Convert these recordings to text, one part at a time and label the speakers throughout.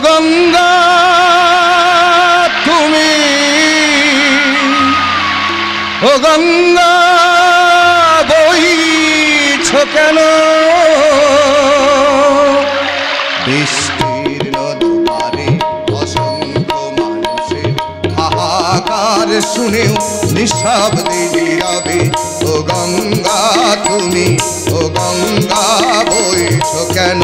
Speaker 1: গঙ্গা তুমি ও গঙ্গা বইছ কেন বিস্তীর্ণ দুয়ারে অসংখ্য মানুষের হাহাকার শুনেও নিঃশব্দে নীরবে ও গঙ্গা তুমি ও গঙ্গা বইছ কেন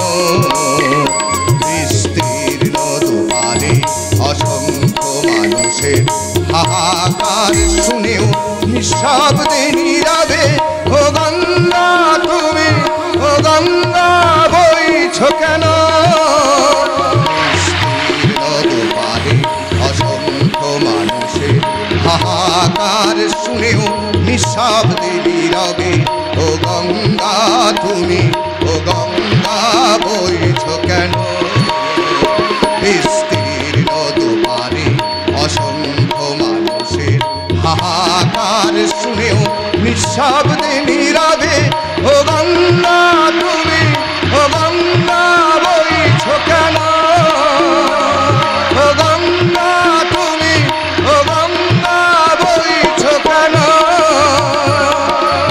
Speaker 1: অসংখ্য মানুষের হাহাকার শুনেও নিঃশব্দে নীরবে ও গঙ্গা তুমি ও গঙ্গা বইছ কেন দুপারে অসংখ্য মানুষের হাহাকার শুনেও নিঃশব্দে নীরবে ও গঙ্গা তুমি ও গঙ্গা বইছ কেন অসংখ্য মানুষের হাহাকার শুনেও নিঃশব্দে নীরবে ও গঙ্গা তুমি ও গঙ্গা বইছ কেন ও গঙ্গা তুমি ও গঙ্গা বইছ কেন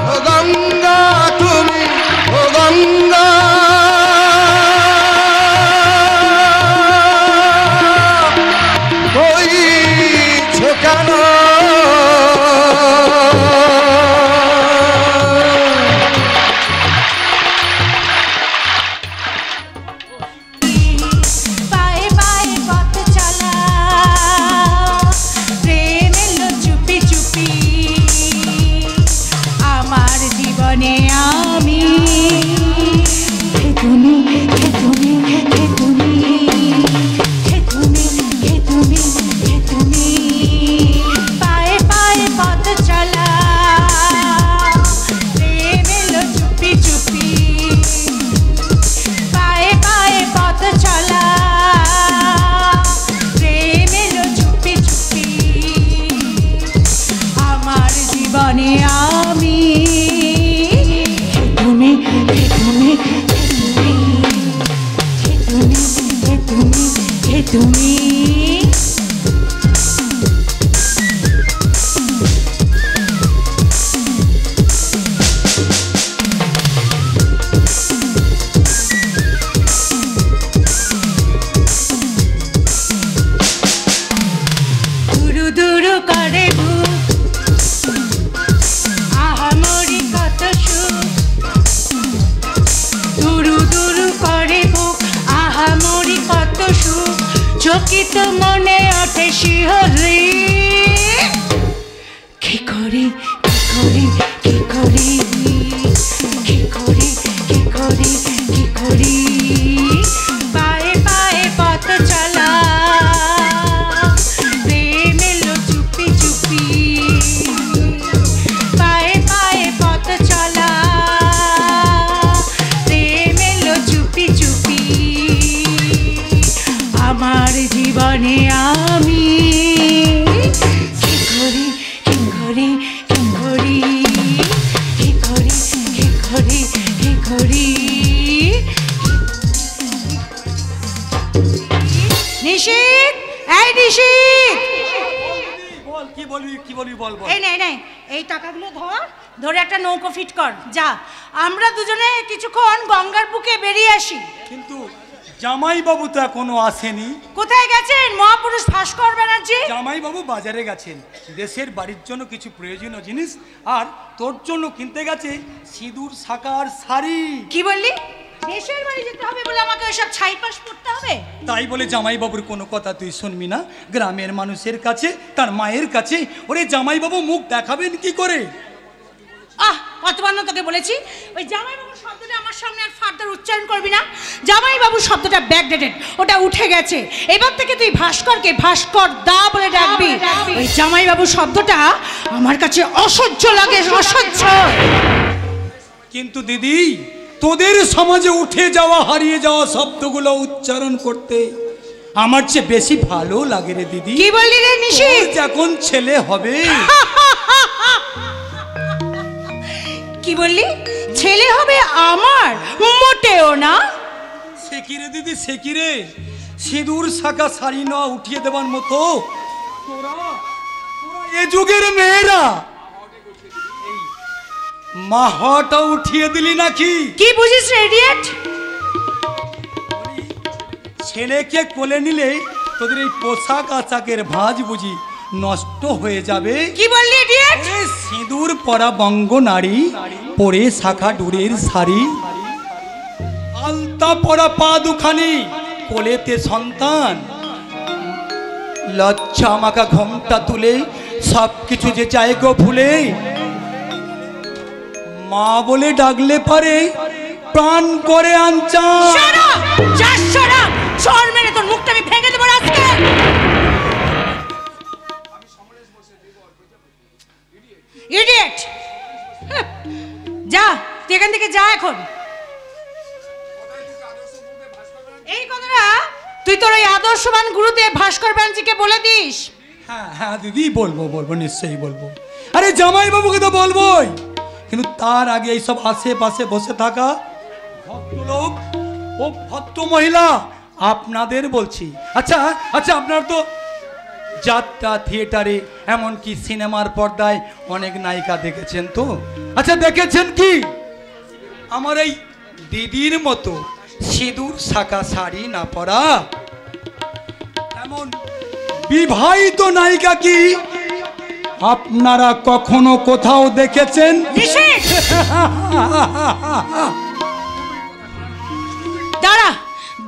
Speaker 1: ও গঙ্গা তুমি ও গঙ্গা
Speaker 2: চকিত মনে ওঠে শিহরি কি করি কি করি কি করি কি করি কি করি কি করি পায়ে পায়ে পথ চলা প্রেম এলো চুপি চুপি পায়ে পায়ে পথ চলা প্রেম এলো চুপি চুপি আমার জীবনে আমি কি করি কি করি কি করি কি করি কি করি কি করি নিশিত এই নিশিত
Speaker 3: বল কি বলবি কি বলবি বল বল
Speaker 2: এই নে এই টাকাগুলো ধরে একটা নৌকো ফিট কর যা আমরা দুজনে কিছুক্ষণ গঙ্গার বুকে বেরিয়ে আসি
Speaker 3: কিন্তু জামাই বাবু তো এখনো আসেনি।
Speaker 2: কোথায় গেছেন মহাপুরুষ ভাস্কর ব্যানার্জি?
Speaker 3: জামাই বাবু বাজারে গেছেন দেশের বাড়ির জন্য কিছু প্রয়োজনীয় জিনিস, আর তোর জন্য কিনতে গেছে সিঁদুর শাকার শাড়ি।
Speaker 2: কি বললি? দেশের বাড়ি যেতে হবে বলে আমাকে ওইসব ছাইপাশ পড়তে হবে?
Speaker 3: তাই বলে জামাই বাবুর কোনো কথা তুই শুনবি না? গ্রামের মানুষের কাছে, তার মায়ের কাছে ওরে জামাই বাবু মুখ দেখাবেন কি করে?
Speaker 2: কতবার না তোকে বলেছি ওই জামাইবাবু শব্দটা আমার সামনে আর ফার্দার উচ্চারণ করবি না। জামাইবাবু শব্দটা ব্যাকডেটেড, ওটা উঠে গেছে। এবার থেকে তুই ভাস্করকে ভাস্কর দা বলে ডাকবি। ওই জামাইবাবু শব্দটা আমার কাছে অসহ্য লাগে, অসহ্য।
Speaker 3: কিন্তু দিদি, তোদের সমাজে উঠে যাওয়া হারিয়ে যাওয়া শব্দগুলো উচ্চারণ করতে আমার চেয়ে বেশি ভালো লাগে রে দিদি।
Speaker 2: কি বললি রে নিশি?
Speaker 3: যখন ছেলে হবে।
Speaker 2: কি বললি? ছেলে হবে আমার? মোটেও না।
Speaker 3: সে কি রে দিদি, সে কি রে? সিঁদুর শাখা শাড়ি না উঠিয়ে দেবার মতো তোরা এ যুগের মেয়েরা মা হওয়াটা উঠিয়ে দিলি নাকি?
Speaker 2: কি বুঝিস রে ইডিয়েট?
Speaker 3: ছেলেকে কোলে নিলে তোদের এই পোশাক আশাকের ভাঁজ বুঝি নষ্ট হয়ে যাবে।
Speaker 2: কি বললি ইডিয়েট?
Speaker 3: সিঁদুর পরা বঙ্গ নারী পরে শাখা ডুরের শাড়ি, আলতা পরা পা দুখানি, কোলেতে সন্তান, লজ্জা মাখা ঘোমটা তুলে সব কিছু যে চায় গো ভুলে মা বলে ডাকলে পারে প্রাণ করে আনচা।
Speaker 2: চর মেরে তোর মুখটা আমি ভেঙে দেবো আজকে। ইডিয়েট, যা তুই এখান থেকে যা এখন। এই কথাটা তুই তোর ওই আদর্শবান গুরুদেব ভাস্কর ব্যানার্জিকে বলে দিস।
Speaker 3: হ্যাঁ হ্যাঁ দিদি, বলবো বলবো, নিশ্চয়ই বলবো। আরে জামাই বাবুকে তো বলবোই, কিন্তু তার আগে এইসব আশেপাশে বসে থাকা ভদ্রলোক ও ভদ্র মহিলা আপনাদের বলছি। আচ্ছা আচ্ছা, আপনার তো যাত্রা থিয়েটারে এমনকি সিনেমার পর্দায় অনেক নায়িকা দেখেছেন তো? আচ্ছা দেখেছেন কি আমার এই দিদির মতো সিঁদুর শাখা শাড়ি না পরা এমন বিবাহিত নায়িকা কি আপনারা কখনো কোথাও দেখেছেন?
Speaker 2: দাঁড়া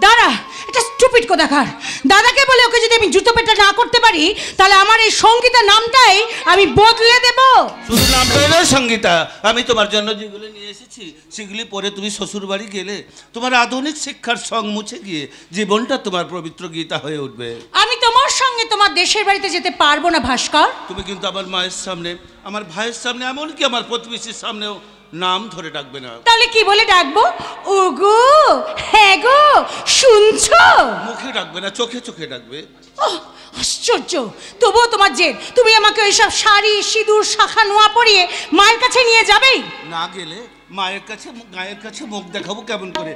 Speaker 2: দাঁড়া, এটা স্টুপিড কোথাকার। দাদাকে বলে ওকে যদি আমি জুতো পেটা না করতে পারি তাহলে আমার এই সঙ্গীতা নামটাই আমি বদলে দেব।
Speaker 4: শুধু নামটাই নয় সঙ্গীতা, আমি তোমার জন্য যেগুলো নিয়ে এসেছি সেগুলি পরে তুমি শ্বশুর বাড়ি গেলে তোমার আধুনিক শিক্ষার সঙ্গ মুছে গিয়ে জীবনটা তোমার পবিত্র গীতা হয়ে উঠবে।
Speaker 2: আমি তোমার সঙ্গে তোমার দেশের বাড়িতে যেতে পারবো না ভাস্কর।
Speaker 4: তুমি কিন্তু আমার মায়ের সামনে, আমার ভাইয়ের সামনে, এমনকি আমার প্রতিবেশীর সামনেও নাম ধরে ডাকবে না।
Speaker 2: তাহলে কি বলে ডাকবো? ওগো, হ্যাঁ গো, শুনছো?
Speaker 4: মুখে ডাকবে না, চোখে চোখে ডাকবে।
Speaker 2: আশ্চর্য, তবুও তোমার জেদ। তুমি আমাকে ওইসব শাড়ি সিঁদুর শাখা নোয়া পরিয়ে মায়ের কাছে নিয়ে যাবেই।
Speaker 4: না গেলে মায়ের কাছে মুখ দেখাবো কেমন করে?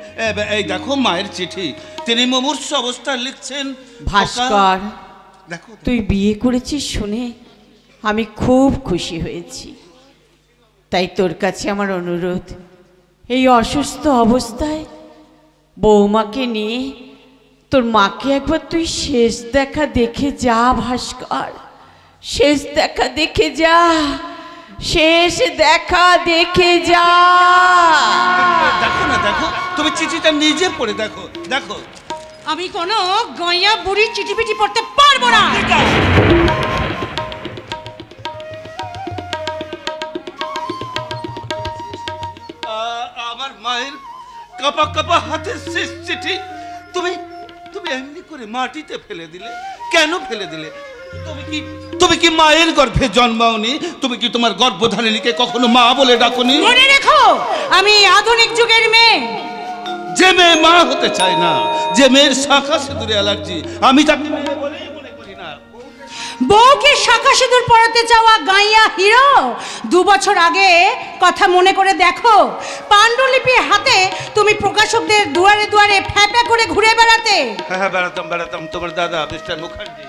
Speaker 4: এই দেখো মায়ের চিঠি, তিনি মুমূর্ষু অবস্থায় লিখছেন।
Speaker 5: ভাস্কর,
Speaker 4: দেখো
Speaker 5: তুই বিয়ে করেছিস শুনে আমি খুব খুশি হয়েছি। তাই তোর কাছে আমার অনুরোধ, এই অসুস্থ অবস্থায় বৌমাকে নিয়ে তোর মাকে একবার তুই শেষ দেখা দেখে যা ভাস্কর, শেষ দেখা দেখে যা, শেষ দেখা দেখে যা।
Speaker 4: দেখো না, দেখো তুমি চিঠিটা নিজে পড়ে দেখো। দেখো
Speaker 2: আমি কোনো গয়া বুড়ি চিঠি পিঠি পড়তে পারবো না।
Speaker 4: আমার মায়ের কাপা কাপা হাতের শেষ চিঠি তুমি তুমি এমনি করে মাটিতে ফেলে দিলে। কেন ফেলে দিলে? তুমি কি মায়ের গর্ভে জন্মাওনি? তুমি কি তোমার গর্ভধারিণীকে কখনো মা বলে ডাকোনি?
Speaker 2: মনে রেখো, আমি আধুনিক যুগের মেয়ে।
Speaker 4: যে মেয়ে মা হতে চায় না, যে মেয়ের শাখা সিঁদুরে অ্যালার্জি, আমি তাকে মেয়ে বলেই মনে করি না।
Speaker 2: বউকে শাখা সিঁদুর পরাতে চাওয়া গাইয়া হিরো 2 বছর আগে কথা মনে করে দেখো। পাণ্ডুলিপি হাতে তুমি প্রকাশকদের দুয়ারে দুয়ারে ফ্যাপা করে ঘুরে বেড়াতে।
Speaker 4: হ্যাঁ বেড়াতাম। তোমার দাদা মিস্টার মুখার্জি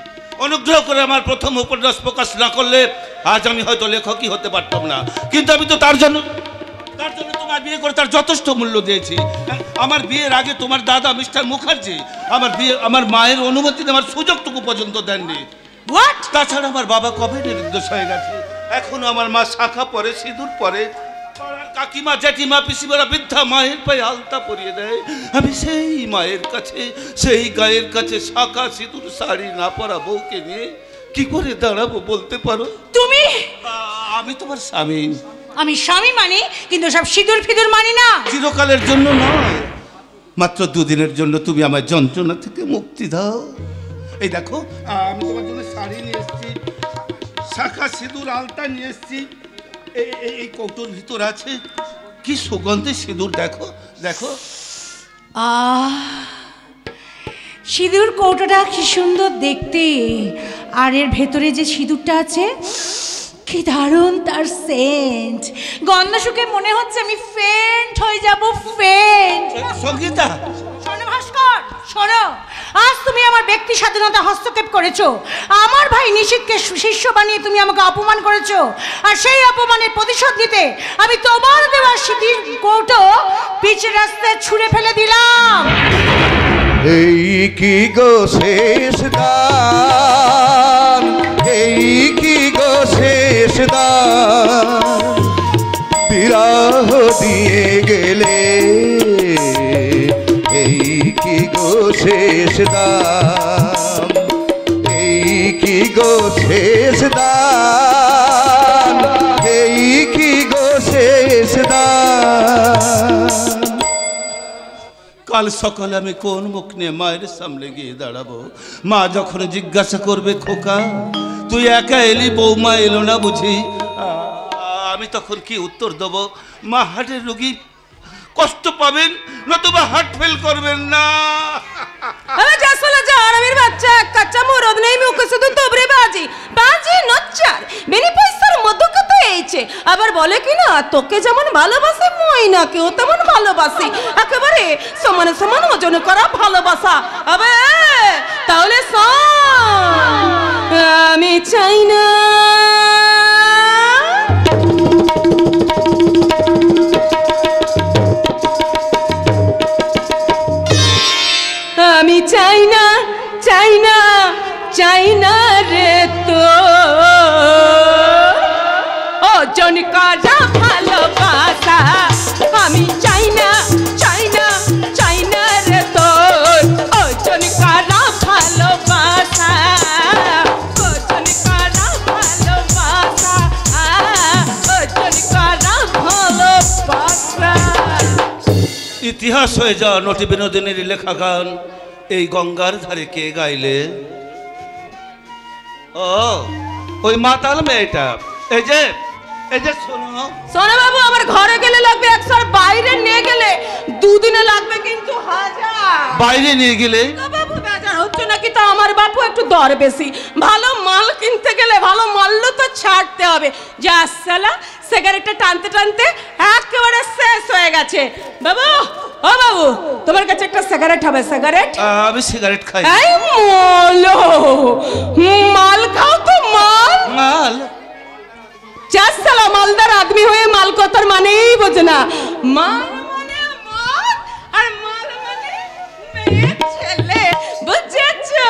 Speaker 4: অনুগ্রহ করে আমার প্রথম উপন্যাস প্রকাশ না করলে আজ আমি হয়তো লেখকই হতে পারতাম না। কিন্তু আমি তো তার জন্য তার জন্য তোমার বিয়ে করে তার যথেষ্ট মূল্য দিয়েছি। আমার বিয়ের আগে তোমার দাদা মিস্টার মুখার্জি আমার মায়ের অনুমতি নেওয়ার সুযোগটুকু পর্যন্ত দেননি।
Speaker 2: হোয়াট?
Speaker 4: তাছাড়া আমার বাবা কবে নির্দোষ হয়ে গেছে, এখনো আমার মা শাখা পরে, সিঁদুর পরে, পাড়ার কাকিমা জেঠিমা পিসিমারা বৃদ্ধা মায়ের পায়ে আলতা পরিয়ে দেয়। আমি সেই মায়ের কাছে, সেই গায়ের কাছে শাখা সিঁদুর শাড়ি না পরা বউকে নিয়ে কি করে দাঁড়াবো বলতে পারো?
Speaker 2: তুমি?
Speaker 4: আমি তোমার স্বামী।
Speaker 2: আমি স্বামী মানি, কিন্তু সব সিঁদুর ফিদুর মানি না।
Speaker 4: চিরকালের জন্য নয়, মাত্র দুদিনের জন্য তুমি আমার যন্ত্রণা থেকে মুক্তি দাও। এই দেখো, আমি তোমার জন্য শাড়ি নিয়ে এসেছি, শাখা সিঁদুর আলতা নিয়ে এসেছি। এই কৌটোর ভিতর আছে কি সুগন্ধি সিঁদুর, দেখো দেখো।
Speaker 2: সিঁদুর কৌটোটা কি সুন্দর দেখতে, আর এর ভেতরে যে সিঁদুরটা আছে কি দারুণ তার সেন্ট। গন্ধ শুকে মনে হচ্ছে আমি ফেন্ট হয়ে যাব, ফেন্ট।
Speaker 4: সঙ্গীতা,
Speaker 2: শোনো ভাস্কর, শোনো, আজ তুমি আমার ব্যক্তি স্বাধীনতা হস্তক্ষেপ করেছো। আমার ভাই নিশীথকে শিষ্য বানিয়ে তুমি আমাকে অপমান করেছো, আর সেই অপমানের প্রতিশোধ নিতে আমি তোমার দেওয়া সিঁদুর কৌটো পিচের রাস্তায় ছুঁড়ে ফেলে দিলাম।
Speaker 1: এই কি গো শেষ দান, এই কি গো শেষ দান, বিরহ দিয়ে গেলে, এই কি গো শেষ দান, এই কি গো শেষ দান, এই কি গো শেষ দান।
Speaker 4: কাল সকালে আমি কোন মুখ নিয়ে মায়ের সামনে গিয়ে দাঁড়াবো? মা যখন জিজ্ঞাসা করবে, খোকা তুই একা এলি, বৌমা এলো না বুঝি? আমি তখন কি উত্তর দেবো? মা হার্টের রোগী, কষ্ট পাবেন, নতুবা হার্ট ফেল করবেন না।
Speaker 5: আরে জাসলা জারামের বাচ্চা, কাঁচা মরদ নেই মুখে শুধু তোবরে বাজি বাজি নচ্চার বেনি পয়সার মধ্যে কত এইছে। আবার বলে কি না, তোকে যেমন ভালোবাসে ময়নাকেও তেমন ভালোবাসি, একেবারে সমান সমান ওজন করা ভালোবাসা। আবে তাহলে শোন, আমি চাই না আমি চাই না, চাই না, চাই না রে তো ওজন করা ভালোবাসা। আমি চাই না, চাই না, চাই না রে তো ওজন করা ভালোবাসা, ওজন করা ভালোবাসা, ওজন করা ভালোবাসা।
Speaker 4: ইতিহাস হয়ে যাওয়া নটি বিনোদিনীর লেখা গান এই গঙ্গার ধারে কে গাইলে? ও ওই মাতাল মেয়েটা। এই যে শোনো,
Speaker 5: শোনো বাবু, আমার ঘরে গেলে লাগবে 100, আর বাইরে নিয়ে গেলে 2 দিনে লাগবে কিন্তু 1000।
Speaker 4: বাইরে নিয়ে গেলে
Speaker 5: বাবু বেজার হচ্ছে নাকি? তা আমার বাপু একটু দর বেশি, ভালো মাল কিনতে গেলে ভালো মাল্য তো ছাড়তে হবে। যা সালা সিগারেটটা টানতে টানতে একেবারে শেষ হয়ে গেছে। বাবু, ও বাবু, তোমার কাছে একটা সিগারেট হবে? সিগারেট?
Speaker 4: আমি সিগারেট খাই।
Speaker 5: এই মোলো, মাল খাও তো মাল।
Speaker 4: মাল?
Speaker 5: চার সালা মালদার আদমি হয়ে মাল কথার মানেই বোঝে না। মাল মানে মাল, আর মাল মানে মেয়ে ছেলে, বুঝেছো?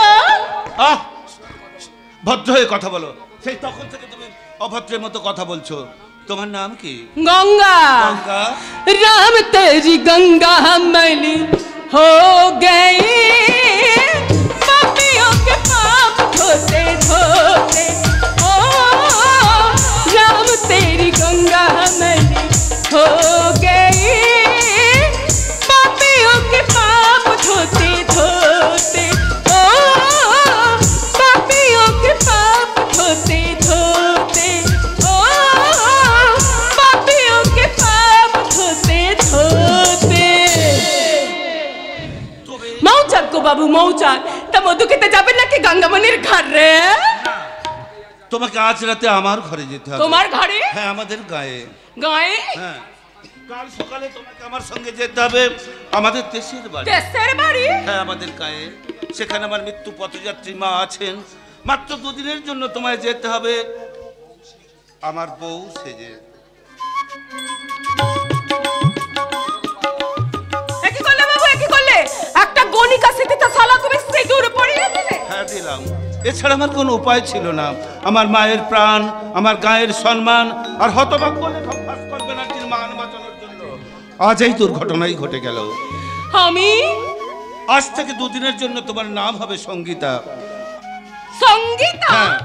Speaker 4: ভদ্র হয়ে কথা বলো। সেই তখন থেকে তুমি অভদ্রের মতো কথা বলছো। তোমার নাম কি?
Speaker 5: गंगा।
Speaker 4: गंगा?
Speaker 5: राम तेरी गंगा मैली हो गई, पापियों के पाप धोते धोते। ओ राम तेरी गंगा मैली हो गई, पापियों के पाप धोते धोते। ओ पापियों के पाप धोते धोते। ओ पापियों के पाप धोते धोते। मौचाक को बाबू मौचाक, তা মধু খেতে যাবেন নাকি গঙ্গামণির ঘরে?
Speaker 4: তোমাকে আজ রাতে আমার ঘরে যেতে হবে।
Speaker 5: তোমার ঘরে?
Speaker 4: হ্যাঁ, আমাদের গায়ে।
Speaker 5: গায়ে?
Speaker 4: হ্যাঁ, কাল সকালে তোমাকে আমার সঙ্গে যেতে হবে আমাদের দেশের বাড়ি।
Speaker 5: দেশের বাড়ি?
Speaker 4: হ্যাঁ, আমাদের গায়ে। সেখানে আমার মৃত্যু পথযাত্রী মা আছেন। মাত্র 2 দিনের জন্য তোমায় যেতে হবে আমার বউ সেজে। গেলাম, এছাড়া আমার কোনো উপায় ছিল না। আমার মায়ের প্রাণ, আমার গায়ের সম্মান আর হতভাগ্য লেখক ভাস্কর ব্যানার্জির মান বাঁচানোর জন্য আজ এই দুর্ঘটনাই ঘটে গেল।
Speaker 2: আমি
Speaker 4: আজ থেকে দুদিনের জন্য তোমার নাম হবে সঙ্গীতা।
Speaker 2: সঙ্গীতা?
Speaker 4: হ্যাঁ,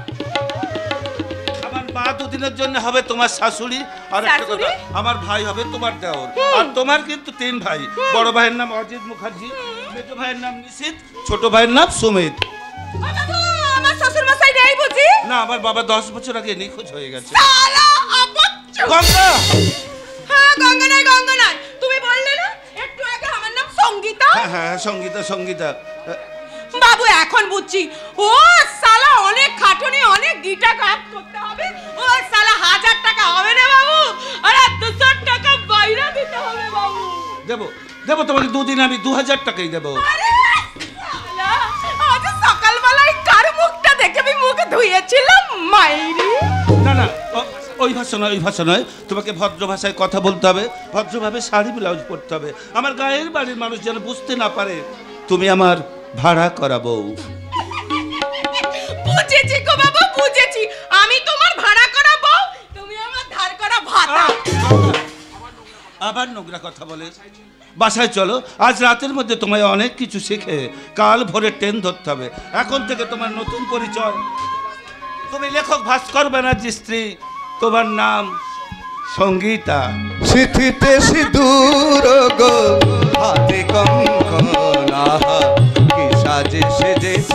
Speaker 4: আমার মা দুদিনের জন্য হবে তোমার শাশুড়ি, আর একটা কথা, আমার ভাই হবে তোমার দেওর। আর তোমার কিন্তু 3 ভাই। বড় ভাইয়ের নাম অজিত মুখার্জি, মেজ ভাইয়ের নাম নিশীথ, ছোট ভাইয়ের নাম সুমিত।
Speaker 2: আমার শ্বশুর মশাই নেই বুঝি?
Speaker 4: না, আমার বাবা 10 বছর আগে নিখোঁজ হয়ে গেছে।
Speaker 2: শালা আপচ্চু!
Speaker 4: গঙ্গা!
Speaker 2: হ্যাঁ, গঙ্গা নাই। তুমি বললে না একটু আগে আমার নাম সঙ্গীতা?
Speaker 4: হ্যাঁ, সঙ্গীতা সঙ্গীতা।
Speaker 2: বাবু এখন বুঝছি, ও শালা অনেক খাটুনি, অনেক গিটা কাজ করতে হবে। ও শালা 1000 টাকা হবে না বাবু, আর 200 টাকা বাইরে দিতে হবে বাবু।
Speaker 4: দেবো তোমাকে দুদিন আমি 2000 টাকাই দেবো।
Speaker 2: আরে শালা, আজ সকালবেলায় কার মুখটা দেখে আমি মুখ ধুয়েছিলাম মাইরি।
Speaker 4: না, ওই ভাষা নয়, তোমাকে ভদ্র ভাষায় কথা বলতে হবে, ভদ্রভাবে শাড়ি ব্লাউজ পরতে হবে। আমার গায়ের বাড়ির মানুষ যেন বুঝতে না পারে তুমি আমার ভাড়া করা বউ।
Speaker 2: বুঝেছি গো বাবু, বুঝেছি। আমি তোমার ভাড়া করা বউ, তুমি আমার ধার করা ভাতা।
Speaker 4: আবার নোংরা কথা বলে। বাসায় চলো, আজ রাতের মধ্যে তোমায় অনেক কিছু শিখে কাল ভোরে ট্রেন ধরতে হবে। এখন থেকে তোমার নতুন পরিচয়, তুমি লেখক ভাস্কর ব্যানার্জির স্ত্রী, তোমার নাম সঙ্গীতা।
Speaker 1: সিথিতে সিঁদুর গো হাতে কঙ্কনা, কি সাজে সেজেছ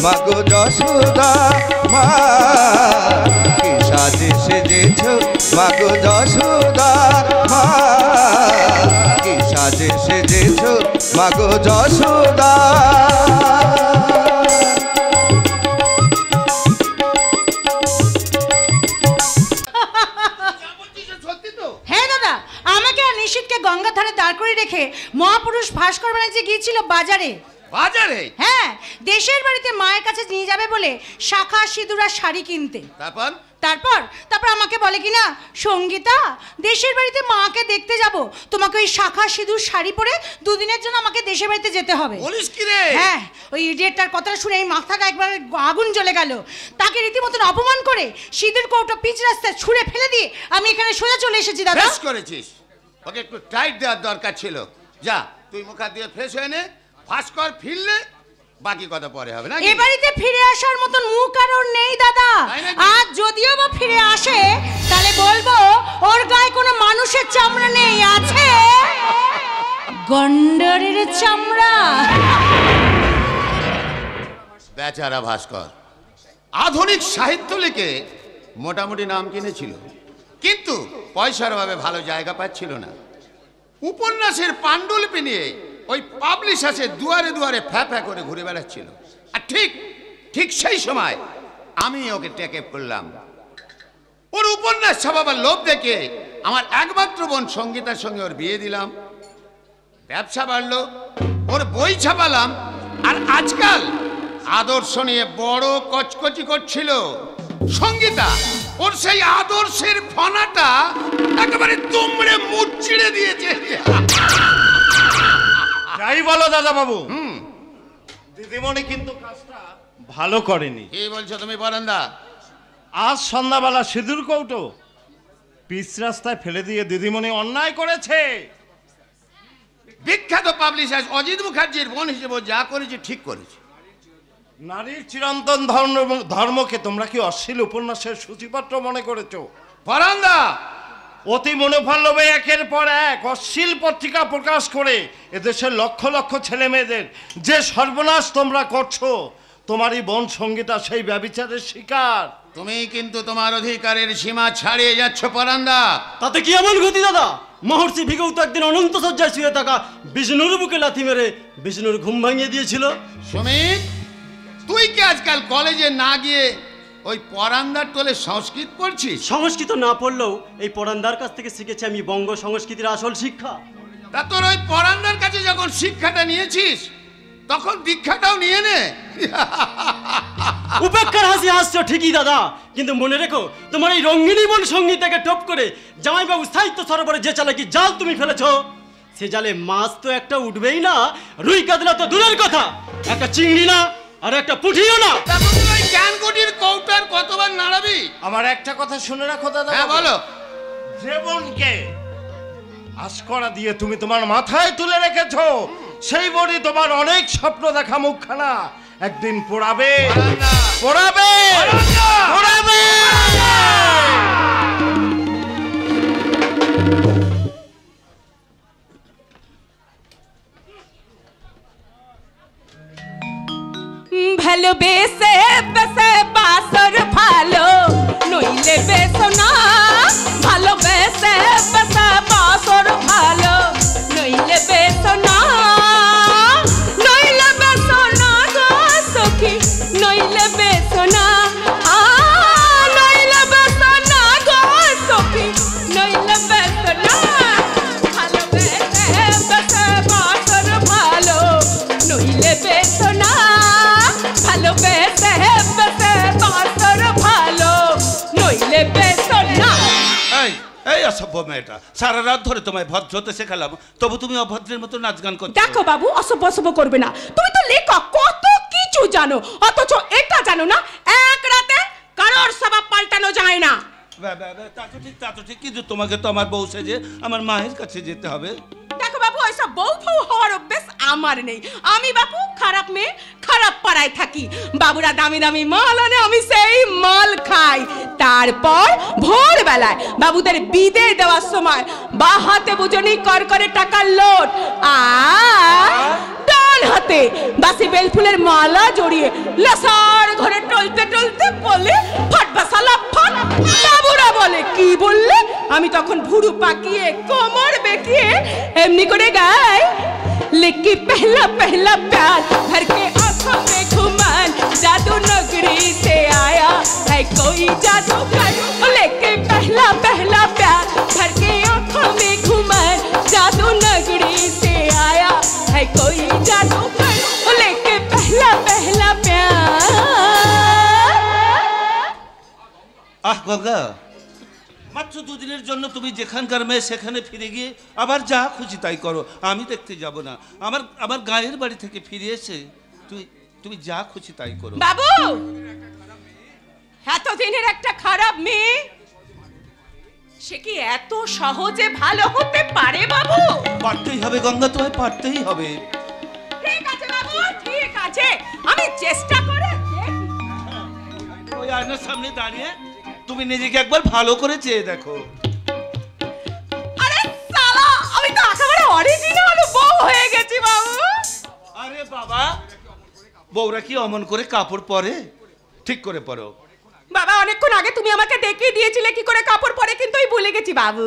Speaker 1: মাগো যশোদা মা, কি সাজে সেজেছ মাগো যশোদা মা, কি সাজে সেজেছ মাগো যশোদা।
Speaker 2: হ্যাঁ দাদা, আমাকে আর নিশীথকে গঙ্গার ধারে দাঁড় করে রেখে মহাপুরুষ ভাস্কর ব্যানার্জি গিয়েছিল বাজারে।
Speaker 1: বাজারে?
Speaker 2: হ্যাঁ, দেশের বাড়িতে মায়ের কাছে নিয়ে যাবে বলে শাখা সিঁদুর আর শাড়ি কিনতে। তারপর আমাকে বলে কিনা, সঙ্গীতা দেশের বাড়িতে মাকে দেখতে যাব, তোমাকে ওই শাখা সিঁদুর শাড়ি পরে দুদিনের জন্য আমাকে দেশের বাড়িতে যেতে হবে।
Speaker 1: বলিস কি রে?
Speaker 2: হ্যাঁ, ওই ইডিয়েটটার কথা শুনে এই মাথাটা একবার আগুন জ্বলে গেল। তাকে রীতিমতন অপমান করে সিঁদুর কৌটো পিচ রাস্তায় ছুঁড়ে ফেলে দিয়ে আমি এখানে সোজা চলে এসেছি দাদা।
Speaker 6: বেশ করেছিস, ওকে একটু টাইট দেওয়ার দরকার ছিল। যা, তুই মুখ হাত দিয়ে ফ্রেশ হয়ে নে, ভাস্কর ফিরলে বাকি কথা পরে হবে না।
Speaker 2: এ বাড়িতে ফিরে আসার মতন মুখ আর ওর নেই দাদা। আজ যদিও বা ফিরে আসে, তাহলে বলবো ওর গায়ে কোনো মানুষের চামড়া নেই, আছে গন্ডারের চামড়া।
Speaker 6: বেচারা ভাস্কর আধুনিক সাহিত্য লিখে মোটামুটি নাম কিনেছিল, কিন্তু পয়সার অভাবে ভালো জায়গা পাচ্ছিল না। উপন্যাসের পাণ্ডুলিপি নিয়ে ওই পাবলিশার্সের দুয়ারে দুয়ারে ফ্যা করে ঘুরে বেড়াচ্ছিল। আর ঠিক সেই সময় আমি ওকে টেকে পড়লাম। ওর উপন্যাস ছাপাবার লোভ দেখে আমার একমাত্র বোন সঙ্গীতার সঙ্গে ওর বিয়ে দিলাম। ব্যবসা বাড়লো, ওর বই ছাপালাম, আর আজকাল আদর্শ নিয়ে বড় কচকচি করছিল। সঙ্গীতা ওর সেই আদর্শের ফনাটা একেবারে তুমড়ে মুচড়ে দিয়েছে।
Speaker 7: যাই বলো দাদা বাবু, দিদিমণি কিন্তু কাজটা ভালো করেনি।
Speaker 6: কি বলছো তুমি বরেন্দা?
Speaker 7: আজ সন্ধ্যাবেলা সিঁদুর কৌটো পিচ রাস্তায় ফেলে দিয়ে দিদিমণি অন্যায় করেছে।
Speaker 6: বিখ্যাত পাবলিশার অজিত মুখার্জির বোন হিসেবে যা করেছে ঠিক করেছে।
Speaker 7: নারীর চিরন্তন ধর্মকে তোমরা কি অশ্লীল উপন্যাসের সূচিপত্র মনে করেছো?
Speaker 6: বরেন্দা
Speaker 7: অতি মনোভাল্লবে একের পর এক অশ্লীল পত্রিকা প্রকাশ করে এদেশের লক্ষ লক্ষ ছেলে মেয়েদের যে সর্বনাশ তোমরা করছো, তোমারই বোন সঙ্গীতা সেই ব্যভিচারের শিকার।
Speaker 6: তুমি কিন্তু তোমার অধিকারের সীমা ছাড়িয়ে যাচ্ছ পরান্দা।
Speaker 8: তাতে কি এমন গতি দাদা? মহর্ষি ভিগৌত একদিন অনন্ত শয্যায় শুয়ে থাকা বিষ্ণুর বুকে লাথি মেরে বিষ্ণুর ঘুম ভাঙিয়ে দিয়েছিল।
Speaker 6: সুমিত, তুই কি আজকাল কলেজে না গিয়ে ওই পরান্দার তোলে সংস্কৃত পড়ছিস?
Speaker 8: সংস্কৃত না পড়লেও এই পরান্দার কাছ থেকে শিখেছি আমি বঙ্গ সংস্কৃতির আসল শিক্ষা।
Speaker 6: তা তোর ওই পরান্দার কাছে যখন শিক্ষাটা নিয়েছিস তখন দীক্ষাটাও নিয়ে নে।
Speaker 8: উপেক্ষার হাসি হাসছো ঠিকই দাদা, কিন্তু মনে রেখো তোমার এই রঙ্গিনী বোন সঙ্গীতাকে টপ করে জামাইবাবু সাহিত্য সরোবরে যে চালাকি জাল তুমি ফেলেছো, সে জালে মাছ তো একটা উঠবেই না, রুই কাতলা তো দূরের কথা, একটা চিংড়ি না আর একটা পুঁঠিও না।
Speaker 6: জ্ঞানকুটির কৌটার কতবার নাড়াবি?
Speaker 7: আমার একটা কথা শুনে রাখো দাদা।
Speaker 6: হ্যাঁ বলো।
Speaker 7: জীবনকে আশকরা দিয়ে তুমি তোমার মাথায় তুলে রেখেছো, সেই বড়ি তোমার অনেক স্বপ্ন দেখা মুখখানা একদিন পোড়াবে, পোড়াবে, পোড়াবে।
Speaker 5: ভালোবেসে বেসে বাসর ভালো নইলে বেসো না, ভালোবেসে বেসে বাসর ভালো নইলে বেসো না, নইলে বেসো না গো সখী, নইলে বেসো না, নইলে বেসো না গো সখী, নইলে বেসো না, ভালোবেসে বেসে বাসর ভালো নইলে বেসো না, ভালোবেসে বেসে বাসর ভালো নইলে বেসো না।
Speaker 4: এই এই অসভ্য মেয়েটা, সারা রাত ধরে তোমায় ভদ্র হতে শেখালাম, তবু তুমি অভদ্রের মতো নাচ গান করছো।
Speaker 5: দেখো বাবু, অসভ্য অসভ্য করবে না, তুমি তো লেখক, কত কিছু জানো, অথচ এটা জানো না এক রাতে কারোর স্বভাব পাল্টানো যায় না।
Speaker 4: তা তো ঠিক, কিন্তু তোমাকে তো আমার বউ সেজে আমার মায়ের কাছে যেতে হবে।
Speaker 5: দেখো বাবু, ওইসব বউ ফউ হওয়ার অভ্যেস আমার নেই। আমি বাবু খারাপ মেয়ে, খারাপ পাড়ায় থাকি, বাবুরা দামি দামি মাল আনে, আমি সেই মাল খাই। তারপর ভোরবেলায় বাবুদের বিদে দেওয়ার সময় বা হাতে বুঝনি কর করে টাকার লোট, আর ডান হাতে বাসি বেল ফুলের মালা জড়িয়ে লসার ঘরে টলতে টলতে বলে ফাটবা সালা ফাট। বাবুরা বলে কি বললে? আমি তখন ভুরু পাকিয়ে কোমর বেঁকিয়ে এমনি করে গাই, लेके पहला पहला प्यार भर के आंखों में घुमान, जादू नगरी से आया है कोई जादूगर, लेके पहला पहला प्यार भर के आंखों में घुमान, जादू नगरी से आया है कोई जादूगर, लेके पहला पहला प्यार।
Speaker 4: আহ গঙ্গা, মাত্র দুদিনের জন্য তুমি যেখানকার মেয়ে সেখানে ফিরে গিয়ে আবার যা খুশি তাই করো, আমি দেখতে যাব না। আমার গায়ের বাড়ি থেকে ফিরে এসে তুমি যা খুশি তাই করো।
Speaker 5: বাবু, এতদিনের একটা খারাপ মেয়ে সে কি এত সহজে ভালো হতে পারে? বাবু
Speaker 4: পারতেই হবে গঙ্গা, তোমায় পারতেই হবে।
Speaker 5: ঠিক আছে বাবু, ঠিক আছে, আমি চেষ্টা করে
Speaker 4: ওই আয়নার সামনে দাঁড়িয়ে তুমি নিজেকে একবার ভালো করে চেয়ে দেখো।
Speaker 5: আরে সালা, আমি তো একেবারে অরিজিনাল বউ হয়ে গেছি বাবু।
Speaker 4: আরে বাবা, বউরা কি অমন করে কাপড় পরে? ঠিক করে পরো।
Speaker 5: বাবা, অনেকক্ষণ আগে তুমি আমাকে দেখিয়ে দিয়েছিলে কি করে কাপড় পরে, কিন্তু আমি ভুলে গেছি বাবু।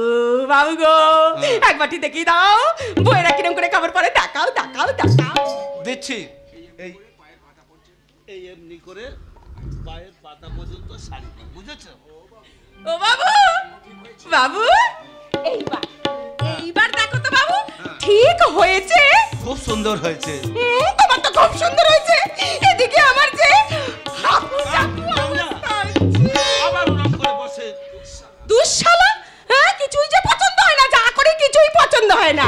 Speaker 5: বাবু গো, একবারটি দেখিয়ে দাও বউরা কিরম করে কাপড় পরে, দেখাও দেখাও দেখাও।
Speaker 4: দেখছি, এই এমনি করে পায়ের পাতা পর্যন্ত শাড়ি, বুঝেছো?
Speaker 5: ও বাবু, বাবু এইবার দেখো তো বাবু, ঠিক হয়েছে?
Speaker 4: খুব সুন্দর হয়েছে।
Speaker 5: তোমার তো খুব সুন্দর হয়েছে। এদিকে আমার যে হাঁপু চাপু অবস্থা হচ্ছে।
Speaker 4: আবার ওরকম করে বসে
Speaker 5: দুঃশালা, হ্যাঁ, কিছুই যে পছন্দ হয় না, যা করে কিছুই পছন্দ হয় না।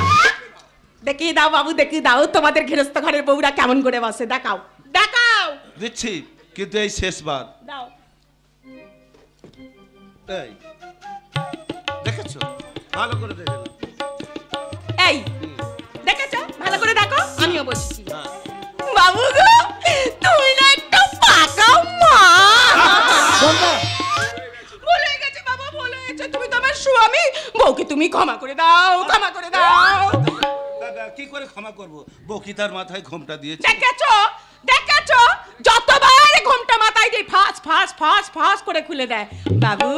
Speaker 5: দেখিয়ে দাও বাবু, দেখিয়ে দাও তোমাদের গৃহস্থ ঘরের বউরা কেমন করে বসে, দেখাও দেখাও।
Speaker 4: দিচ্ছি, কিন্তু এই শেষবার।
Speaker 5: দাও।
Speaker 4: এই দেখেছো? ভালো করে দেখে নাও।
Speaker 5: এই দেখেছো? ভালো করে দেখো, আমিও বসছি। বাবু গো, তুমি না একটা পাকা মা। ভুলে গেছে বাবা, ভুলে গেছে, তুমি তো আমার স্বামী। বউকে তুমি ক্ষমা করে দাও, ক্ষমা করে দাও।
Speaker 4: কি করে ক্ষমা করব? বউ কি তার মাথায় ঘোমটা দিয়েছে?
Speaker 5: দেখেছো দেখেছো, যতবার ঘোমটা মাথায় দিয়ে ফাঁস ফাঁস ফাঁস ফাঁস করে খুলে দেয়। বাবু,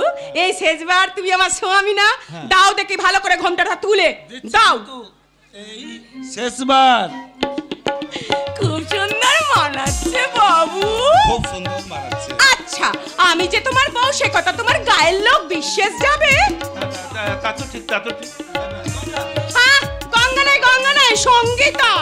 Speaker 5: এই শেষবার তুমি আমার স্বামী না, দাও দেখি ভালো করে ঘোমটাটা তুলে দাও।
Speaker 4: এই শেষবার।
Speaker 5: খুব সুন্দর মানাচ্ছে বাবু,
Speaker 4: খুব সুন্দর মানাচ্ছে।
Speaker 5: আচ্ছা, আমি যে তোমার বউ সে কথা তোমার গায়ের লোক বিশ্বাস যাবে?
Speaker 4: তা তো ঠিক, তা তো ঠিক।
Speaker 5: হ্যাঁ, গঙ্গা নাই সঙ্গীতা।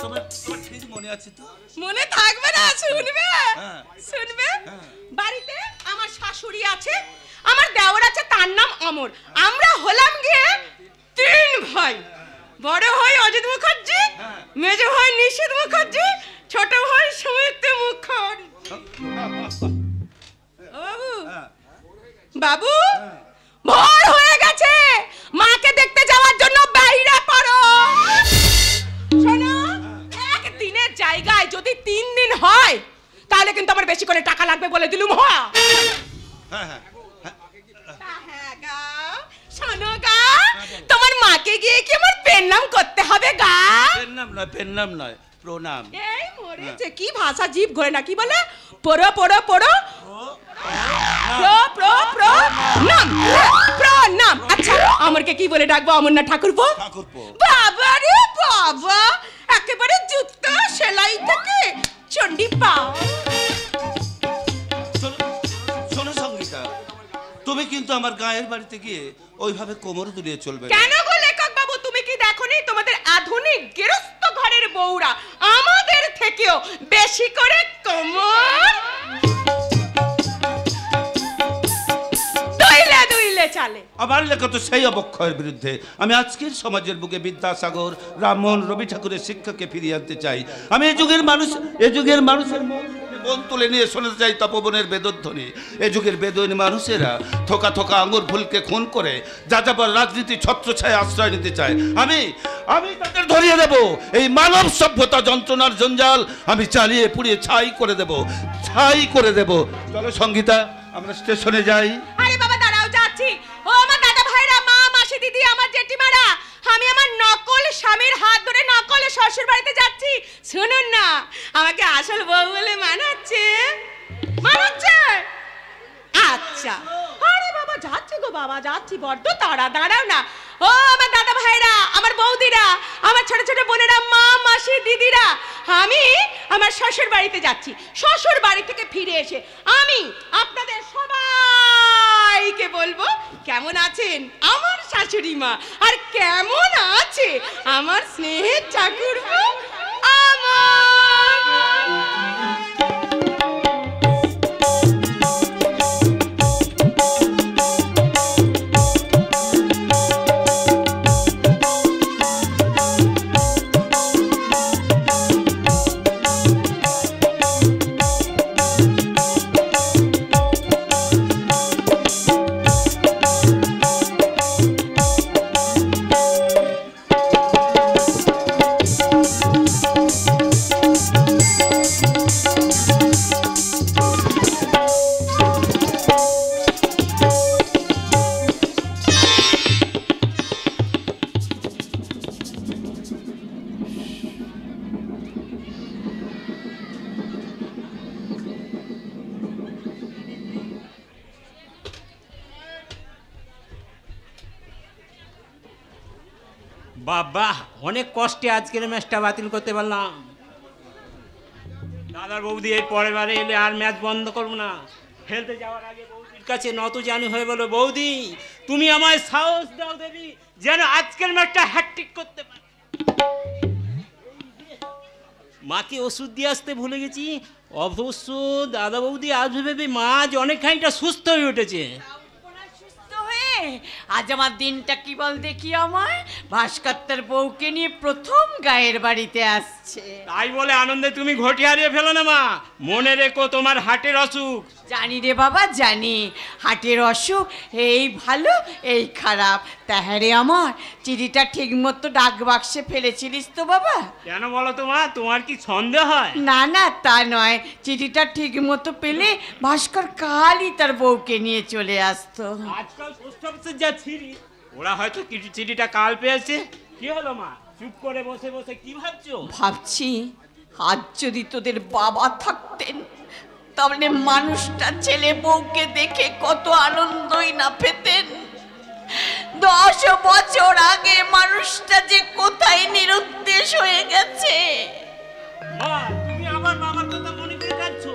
Speaker 4: তোমার ঠিক মনে আছে তো?
Speaker 5: মনে থাকবে না? শুনবে
Speaker 4: হ্যাঁ।
Speaker 5: শুনবে। বাড়িতে আমার শাশুড়ি আছে, আমার দেওর আছে, তার নাম অমর। আমরা হলাম গিয়ে 3 ভাই। বড় হয় অজিত মুখার্জি,
Speaker 9: মেজ ভাই নিশীথ মুখার্জি, ছোট ভাই সুমিত মুখার্জি। বাবু বাবু ভোর হয়ে গেছে, মাকে দেখতে যাওয়ার জন্য বাইরে পড়ো। শোনো, একদিনের জায়গায় যদি 3 দিন হয় তাহলে কিন্তু আমার বেশি করে টাকা লাগবে বলে দিলুম। শোনো গা, তোমার মাকে গিয়ে কি আমার প্রণাম করতে হবে গা?
Speaker 4: প্রণাম নয় প্রণাম।
Speaker 9: এই মরেছে, কি ভাষা জীব ঘোরে না, কি বলে? পড়ো পড়ো পড়ো প্রণাম। আচ্ছা আমাকে কি বলে ডাকবো? অমরনাথ ঠাকুরপো। বাবা রে বাবা, একেবারে জুতো সেলাই থেকে চণ্ডী পাও।
Speaker 4: শোনো সঙ্গীতা, তুমি কিন্তু আমার গায়ের বাড়িতে গিয়ে ওইভাবে কোমর দুলিয়ে চলবে।
Speaker 9: কেন গো লেখক বাবু, তুমি কি দেখোনি তোমাদের আধুনিক গৃহস্থ ঘরের বউরা আমাদের থেকেও বেশি করে কোমর দুইলে চালে?
Speaker 4: আমার লেখা তো সেই অবক্ষয়ের বিরুদ্ধে। আমি আজকের সমাজের বুকে বিদ্যাসাগর, রামমোহন, রবি ঠাকুরের শিক্ষাকে ফিরিয়ে আনতে চাই। আমি এই যুগের মানুষের মন তুলে নিয়ে শোনাতে চাই তপবনের বেদধ্বনি। এ যুগের বেদনী মানুষেরা থোকা থোকা আঙুর ভুলকে খুন করে যাযাবর রাজনীতি ছত্রছায়ায় আশ্রয় নিতে চায়। আমি তাদের ধরিয়ে দেব এই মানব সভ্যতা যন্ত্রণার জঞ্জাল। আমি চালিয়ে পুড়িয়ে ছাই করে দেব। চলো সঙ্গীতা, আমরা স্টেশনে যাই।
Speaker 9: আরে বাবা দাঁড়াও, যাচ্ছি। ও আমার দাদা ভাইরা, মা, মাসি, দিদি, আমার জেঠিমারা, আমি আমার নকল স্বামীর হাত ধরে নকল শ্বশুর বাড়িতে যাচ্ছি। শুনুন না, আমাকে আসল বউ বলে মানাচ্ছে? আচ্ছা। আরে বাবা যাচ্ছি গো বাবা, যাচ্ছি, বড্ড তাড়া। দাঁড়াও না। ও আমার দাদা ভাইরা, আমার বৌদিরা, আমার ছোট ছোট বোনেরা, মা, মাসি, দিদিরা, আমি আমার শ্বশুর বাড়িতে যাচ্ছি। শ্বশুর বাড়ি থেকে ফিরে এসে আমি আপনাদের সবাইকে বলবো কেমন আছেন আমার শাশুড়ি মা, আর কেমন আছে আমার স্নেহের ঠাকুরপো
Speaker 10: বাবা, অনেক কষ্টে আজকের ম্যাচটা বাতিল করতে পারলাম। দাদার বৌদি এই পরের বারে এলে আর ম্যাচ বন্ধ করবো না। খেলতে যাওয়ার আগে বৌদির কাছে নতজানু হয়ে বলো, বৌদি তুমি আমায় সাহস দাও দেবী, যেন আজকের ম্যাচটা হ্যাটট্রিক করতে পারি। মাকে ওষুধ দিয়ে আসতে ভুলে গেছি। অবশ্য দাদা বৌদি আজ ভেবে মা আজ অনেকখানিটা সুস্থ হয়ে উঠেছে।
Speaker 5: আজ আমার দিনটা কি বল দেখি, আমার ভাস্কর্তার বউকে নিয়ে প্রথম গায়ের বাড়িতে আসছে।
Speaker 10: তাই বলে আনন্দে তুমি ঘটি হারিয়ে ফেলো না মা। মনে রেখো তোমার হার্টের অসুখ।
Speaker 5: জানি রে বাবা, জানি হার্টের অসুখ, এই ভালো এই খারাপ। তাহারে আমার চিঠিটা ঠিক মতো ডাক বাক্সে ফেলেছিলিস তো বাবা?
Speaker 10: কেন বলো তো মা, তোমার কি সন্দেহ হয়?
Speaker 5: না না, তা নয়, চিঠিটা ঠিক মতো পেলে ভাস্কর কালই তার বউকে নিয়ে চলে আসতো।
Speaker 10: আজকাল পোস্ট অফিসের যা ছিড়ি, ওরা হয়তো চিঠিটা কাল পেয়েছে। কি হলো মা, চুপ করে বসে বসে কি ভাবছো?
Speaker 5: ভাবছি আজ যদি তোদের বাবা থাকতেন তাহলে মানুষটা ছেলে বউকে দেখে কত আনন্দই না পেতেন। 10 বছর আগে মানুষটা যে কোথায় নিরুদ্দেশ হয়ে গেছে।
Speaker 10: মা, তুমি আমার বাবার কথা মনে করে যাচ্ছো।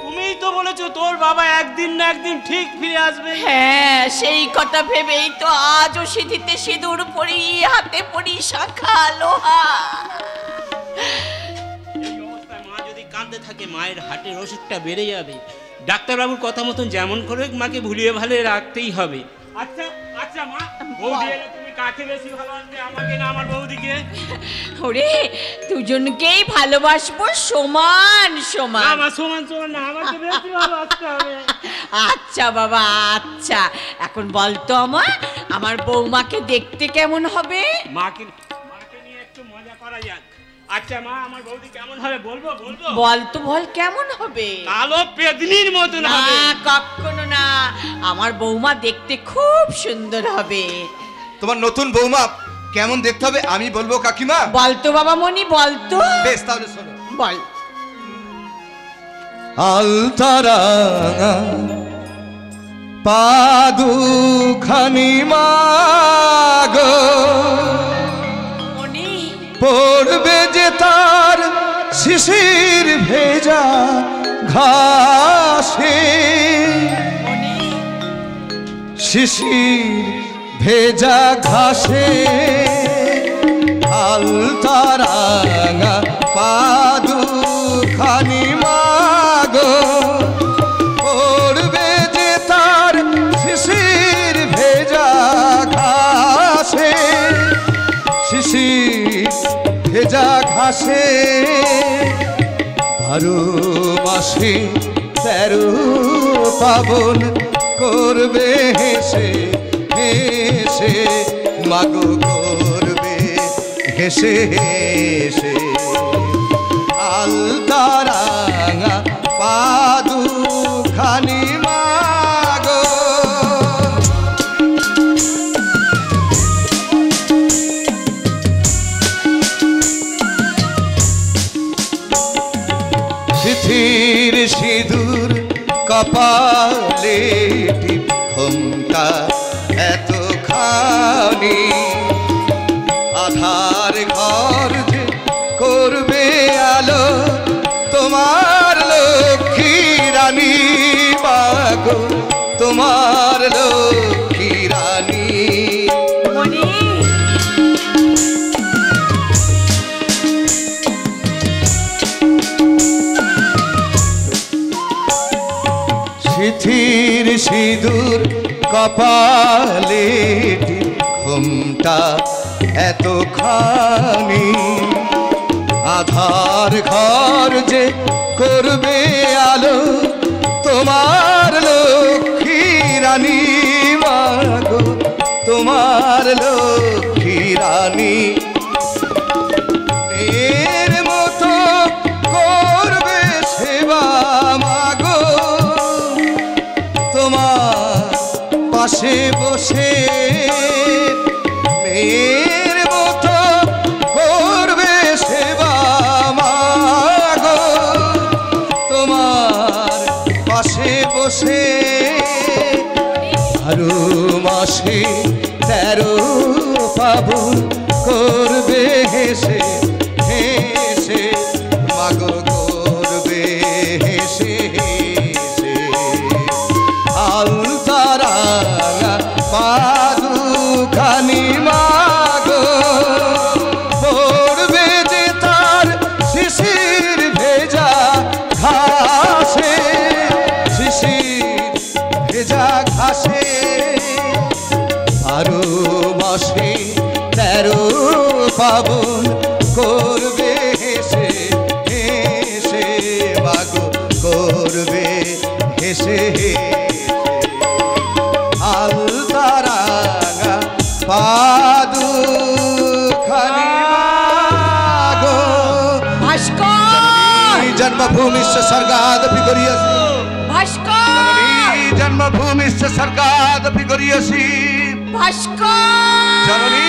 Speaker 10: তুমিই তো বলেছো তোর বাবা একদিন না একদিন ঠিক ফিরে আসবে।
Speaker 5: হ্যাঁ, সেই কথা ভেবেই তো আজও সিঁথিতে সিঁদুর পরি, হাতে পরি শাঁখা লোহা।
Speaker 10: এই অবস্থায় মা যদি কাঁদতে থাকে, মায়ের হার্টের অসুখটা বেড়ে যাবে। ডাক্তারবাবুর কথা মতন যেমন করে মাকে ভুলিয়ে ভালিয়ে রাখতেই হবে। আচ্ছা আচ্ছা মা, বৌদি এলে তুমি কাকে বেশি ভালোবাসবে, আমাকে না আমার বৌদিকে?
Speaker 5: ওরে দুজনকেই ভালোবাসবো সমান সমান।
Speaker 10: আমার সমান সমান না, আমাকে বেশি ভালোবাসতে হবে।
Speaker 5: আচ্ছা বাবা আচ্ছা, এখন বলতো আমার বৌমাকে দেখতে কেমন হবে?
Speaker 10: মাকে নিয়ে একটু মজা করা যাক। আচ্ছা মা, আমার বৌদি কেমন হবে বলবো?
Speaker 5: বলতো বল কেমন হবে?
Speaker 10: কালো পেদনির মতন হবে।
Speaker 5: না কখনো না, আমার বৌমা দেখতে খুব সুন্দর হবে।
Speaker 1: তোমার নতুন বৌমা কেমন দেখতে হবে আমি বলবো কাকিমা?
Speaker 5: বলতো বাবা মনি বলতো।
Speaker 1: বেশ তাহলে শোনো।
Speaker 5: বল।
Speaker 1: আলতারা পাদুখানি মাগো
Speaker 5: মনি
Speaker 1: পড়বে যে তার শিশির ভেজা ঘাসে, শিশির ভেজা ঘাসে আলতারাঙা পাদুখানি মাগো পড়বে যে তার শিশির ভেজা ঘাসে, শিশির ভেজা ঘাসে 12 মাসে 13 পাবন করবে হেসে হেসে মাগো করবে হেসে হেসে আলতারাঙা পাদুখানি মাগো। সিথির সিঁদুর কপালে ঘুমটা এতখানি, আধার ঘর যে করবে আলো তোমার লক্ষ্মী রানী মাগো, তোমার লক্ষ্মী রানী। সিথির সিঁদুর কপালে ঘুমটা এতখানি, আধার ঘর যে করবে আলো তোমার লক্ষ্মী রানী মাগো, তোমার লক্ষ্মী রানী। এর মতো করবে সেবা মাগো তোমার পাশে বসে, মেয়ের মতো করবে সেবা মাগো তোমার পাশে বসে। 12 মাসে 13 পাবন করবে হেসে হেসে মাগো করবে হেসে হেসে আলতারাঙা পাদুখানি মাগো পড়বে যে তার শিশির ভেজা ঘাসে, শিশির ভেজা ঘাসে 12 মাসে 13 পাবন করবে হেসে হেসে মাগো করবে হেসে আলতারাঙা পাদুখানি মাগো।
Speaker 5: ভাস্কর
Speaker 1: জন্মভূমিশ্চ স্বর্গাদপি গরীয়সি,
Speaker 5: ভাস্কর
Speaker 1: জন্মভূমিশ্চ স্বর্গাদপি গরীয়সি,
Speaker 5: ভাস্কর
Speaker 1: জননী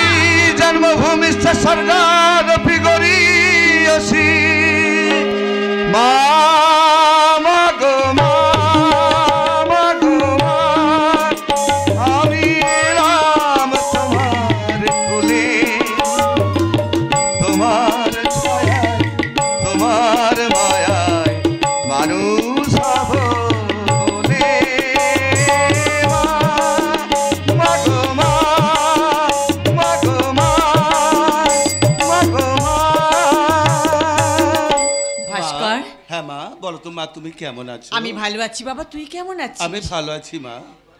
Speaker 1: জন্মভূমিশ্চ স্বর্গাদপি গরীয়সি। মা মাগো মা মাগো মা, আমি এলাম তোমার কোলে, তোমার ছায়ায় তোমার মায়ায় মানুষ হব বলে। মা মাগো মা মাগো মা মাগো মা।
Speaker 5: ভাস্কর
Speaker 4: হ্যাঁ মা বলো তো মা, তুমি কেমন আছো?
Speaker 5: আমি ভালো আছি বাবা, তুই কেমন আছিস?
Speaker 4: আমি ভালো আছি মা।